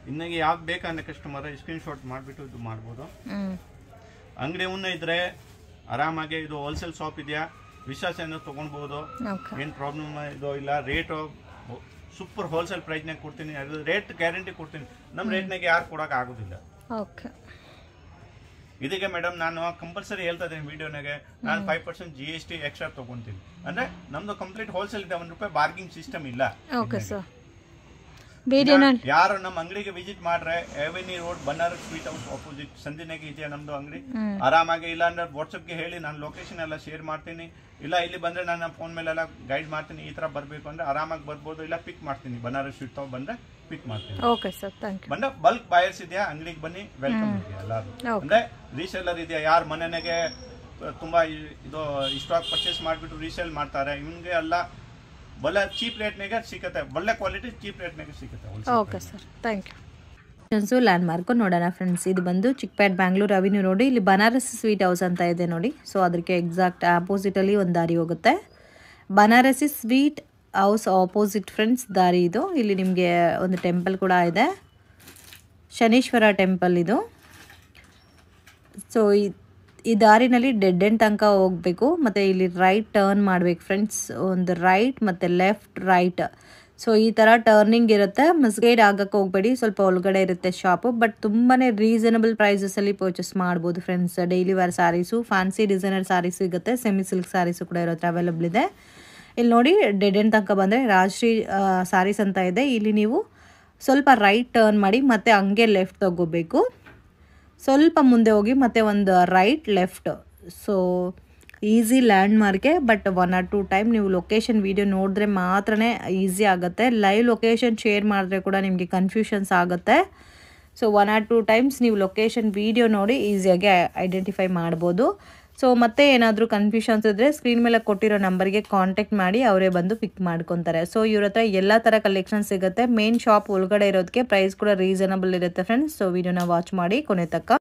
ಇನ್ನಗೆ ಯಾವ್ದು ಬೇಕಂದ್ರೆ ಕಸ್ಟಮರ್ ಸ್ಕ್ರೀನ್ ಶಾಟ್ ಮಾಡಿಬಿಟ್ಟು ಇದು ಮಾಡ್ಬೋದು. ಅಂಗಡಿ ಉನ್ನ ಇದ್ರೆ ಆರಾಮಾಗಿ ಇದು ಹೋಲ್ಸೇಲ್ ಶಾಪ್ ಇದೆಯಾ, ವಿಶ್ವಾಸ ತಗೊಳ್ಬಹುದು. ಏನ್ ಪ್ರಾಬ್ಲಮ್ ಇದು ಇಲ್ಲ. ರೇಟ್ ಸೂಪರ್ ಹೋಲ್ಸೇಲ್ ಪ್ರೈಸ್ನಾಗ ಕೊಡ್ತೀನಿ, ಅದು ರೇಟ್ ಗ್ಯಾರಂಟಿ ಕೊಡ್ತೀನಿ. ನಮ್ಮ ರೇಟ್ನಾಗ ಯಾರು ಕೊಡಕ್ ಆಗೋದಿಲ್ಲ. ಇದಕ್ಕೆ ಮೇಡಮ್ ನಾನು ಕಂಪಲ್ಸರಿ ಹೇಳ್ತಾ ಇದ್ದೀನಿ ವಿಡಿಯೋನಾಗೆ, ನಾನು 5% GST ಎಕ್ಸ್ಟ್ರಾ ತಗೊಂತೀನಿ. ಅಂದ್ರೆ ನಮ್ದು ಕಂಪ್ಲೀಟ್ ಹೋಲ್ಸೇಲ್ ಇದೆ, ₹1 ಬಾರ್ಗಿಂಗ್ ಸಿಸ್ಟಮ್ ಇಲ್ಲ. ಯಾರು ನಮ್ಮ ಅಂಗಡಿಗೆ ವಿಸಿಟ್ ಮಾಡ್ರೆ avenue road Banaras sweet house opposite ಸಂಧಿನಾಗೆ ಇದೆಯಾ ನಮ್ದು ಅಂಗಡಿ. ಆರಾಮಾಗಿ ಇಲ್ಲ ಅಂದ್ರೆ ವಾಟ್ಸಪ್ಗೆ ಹೇಳಿ, ನಾನು ಲೊಕೇಶನ್ ಎಲ್ಲ ಶೇರ್ ಮಾಡ್ತೀನಿ. ಇಲ್ಲ ಇಲ್ಲಿ ಬಂದ್ರೆ ನಾನು ಫೋನ್ ಮೇಲೆಲ್ಲ ಗೈಡ್ ಮಾಡ್ತೀನಿ. ಈ ತರ ಬರ್ಬೇಕು ಅಂದ್ರೆ ಆರಾಮಾಗಿ ಬರ್ಬೋದು, ಇಲ್ಲ ಪಿಕ್ ಮಾಡ್ತೀನಿ. ಬನಾರಸ್ ಸ್ವೀಟ್ ಹೌಸ್ ಬಂದ್ರೆ ಪಿಕ್ ಮಾಡ್ತೀನಿ. Okay sir, thank you. ಬಂದ್ರೆ ಬಲ್ಕ್ ಬಾಯರ್ಸ್ ಇದೆಯಾ ಅಂಗಡಿಗೆ ಬನ್ನಿ, ವೆಲ್ಕಮ್ ಇದೆಯಾ ಎಲ್ಲಾರು. ಅಂದ್ರೆ ರೀಸೇಲರ್ ಇದೆಯಾ, ಯಾರು ಮನೆಗೆ ತುಂಬಾ ಇದು ಸ್ಟಾಕ್ ಪರ್ಚೇಸ್ ಮಾಡ್ಬಿಟ್ಟು ರೀಸೇಲ್ ಮಾಡ್ತಾರೆ, ಇವನ್ಗೆ ಎಲ್ಲ ಒಳ್ಳೆ ಚೀಪ್ ರೇಟ್ನಾಗೆ ಸಿಗುತ್ತೆ. ಒಳ್ಳೆ ಕ್ವಾಲಿಟಿ ಚೀಪ್ ರೇಟ್ನಾಗೆ ಸಿಗುತ್ತೆ. Okay sir, thank you. Landmark ನೋಡೋಣ ಫ್ರೆಂಡ್ಸ್. ಇದು ಬಂದು ಚಿಕ್ಕಪೇಟ್ ಬ್ಯಾಂಗ್ಳೂರ್ ಅವೆನ್ಯೂ ನೋಡಿ, ಇಲ್ಲಿ ಬನಾರಸ್ ಸ್ವೀಟ್ ಹೌಸ್ ಅಂತ ಇದೆ ನೋಡಿ. ಸೊ ಅದಕ್ಕೆ ಎಕ್ಸಾಕ್ಟ್ ಆಪೋಸಿಟಲ್ಲಿ ಒಂದು ದಾರಿ ಹೋಗುತ್ತೆ. Banarasi sweet house opposite friends ದಾರಿ ಇದು. ಇಲ್ಲಿ ನಿಮಗೆ ಒಂದು ಟೆಂಪಲ್ ಕೂಡ ಇದೆ, ಶನೀಶ್ವರ ಟೆಂಪಲ್ ಇದು. ಸೊ ಈ ದಾರಿನಲ್ಲಿ ಡೆಡ್ ಎಂಡ್ ತನಕ ಹೋಗಬೇಕು, ಮತ್ತು ಇಲ್ಲಿ ರೈಟ್ ಟರ್ನ್ ಮಾಡಬೇಕು ಫ್ರೆಂಡ್ಸ್. ಒಂದು ರೈಟ್ ಮತ್ತು ಲೆಫ್ಟ್ ರೈಟ್. ಸೊ ಈ ಥರ ಟರ್ನಿಂಗ್ ಇರುತ್ತೆ. ಮಿಸ್ಗೈಡ್ ಆಗಕ್ಕೆ ಹೋಗಬೇಡಿ, ಸ್ವಲ್ಪ ಒಳಗಡೆ ಇರುತ್ತೆ ಶಾಪು. ಬಟ್ ತುಂಬಾ ರೀಸನಬಲ್ ಪ್ರೈಸಸಲ್ಲಿ ಪರ್ಚೇಸ್ ಮಾಡ್ಬೋದು friends. Daily wear saris, fancy designer saris ಸಿಗುತ್ತೆ, ಸೆಮಿ ಸಿಲ್ಕ್ ಸ್ಯಾರೀಸು ಕೂಡ ಇರುತ್ತೆ, ಅವೈಲೇಬಲ್ ಇದೆ. ಇಲ್ಲಿ ನೋಡಿ ಡೆಡ್ ಎಂಡ್ ತನಕ ಬಂದರೆ ರಾಜಶ್ರೀ ಸ್ಯಾರೀಸ್ ಅಂತ ಇದೆ. ಇಲ್ಲಿ ನೀವು ಸ್ವಲ್ಪ ರೈಟ್ ಟರ್ನ್ ಮಾಡಿ ಮತ್ತು ಹಂಗೆ ಲೆಫ್ಟ್ ತಗೋಬೇಕು. ಸ್ವಲ್ಪ ಮುಂದೆ ಹೋಗಿ ಮತ್ತೆ ಒಂದು right left. So easy landmark. But 1 or 2 time ನೀವು ಲೊಕೇಶನ್ ವೀಡಿಯೋ ನೋಡಿದ್ರೆ ಮಾತ್ರ ಈಸಿ ಆಗುತ್ತೆ. ಲೈವ್ ಲೊಕೇಶನ್ ಶೇರ್ ಮಾಡಿದ್ರೆ ಕೂಡ ನಿಮಗೆ ಕನ್ಫ್ಯೂಷನ್ಸ್ ಆಗುತ್ತೆ. ಸೊ 1 or 2 ಟೈಮ್ಸ್ ನೀವು ಲೊಕೇಶನ್ ವೀಡಿಯೋ ನೋಡಿ ಈಸಿಯಾಗಿ ಐಡೆಂಟಿಫೈ ಮಾಡ್ಬೋದು. ಸೊ ಮತ್ತೆ ಏನಾದರೂ ಕನ್ಫ್ಯೂಷನ್ಸ್ ಇದ್ದರೆ ಸ್ಕ್ರೀನ್ ಮೇಲೆ ಕೊಟ್ಟಿರೋ ನಂಬರ್ಗೆ ಕಾಂಟ್ಯಾಕ್ಟ್ ಮಾಡಿ, ಅವರೇ ಬಂದು ಪಿಕ್ ಮಾಡ್ಕೊತಾರೆ. ಸೊ ಇವ್ರ ಹತ್ರ ಎಲ್ಲ ಥರ ಕಲೆಕ್ಷನ್ ಸಿಗುತ್ತೆ. ಮೇನ್ ಶಾಪ್ ಒಳಗಡೆ ಇರೋದಕ್ಕೆ ಪ್ರೈಸ್ ಕೂಡ ರೀಸನಬಲ್ ಇರುತ್ತೆ ಫ್ರೆಂಡ್ಸ್. ಸೊ ವಿಡಿಯೋನ ವಾಚ್ ಮಾಡಿ ಕೊನೆ ತನಕ.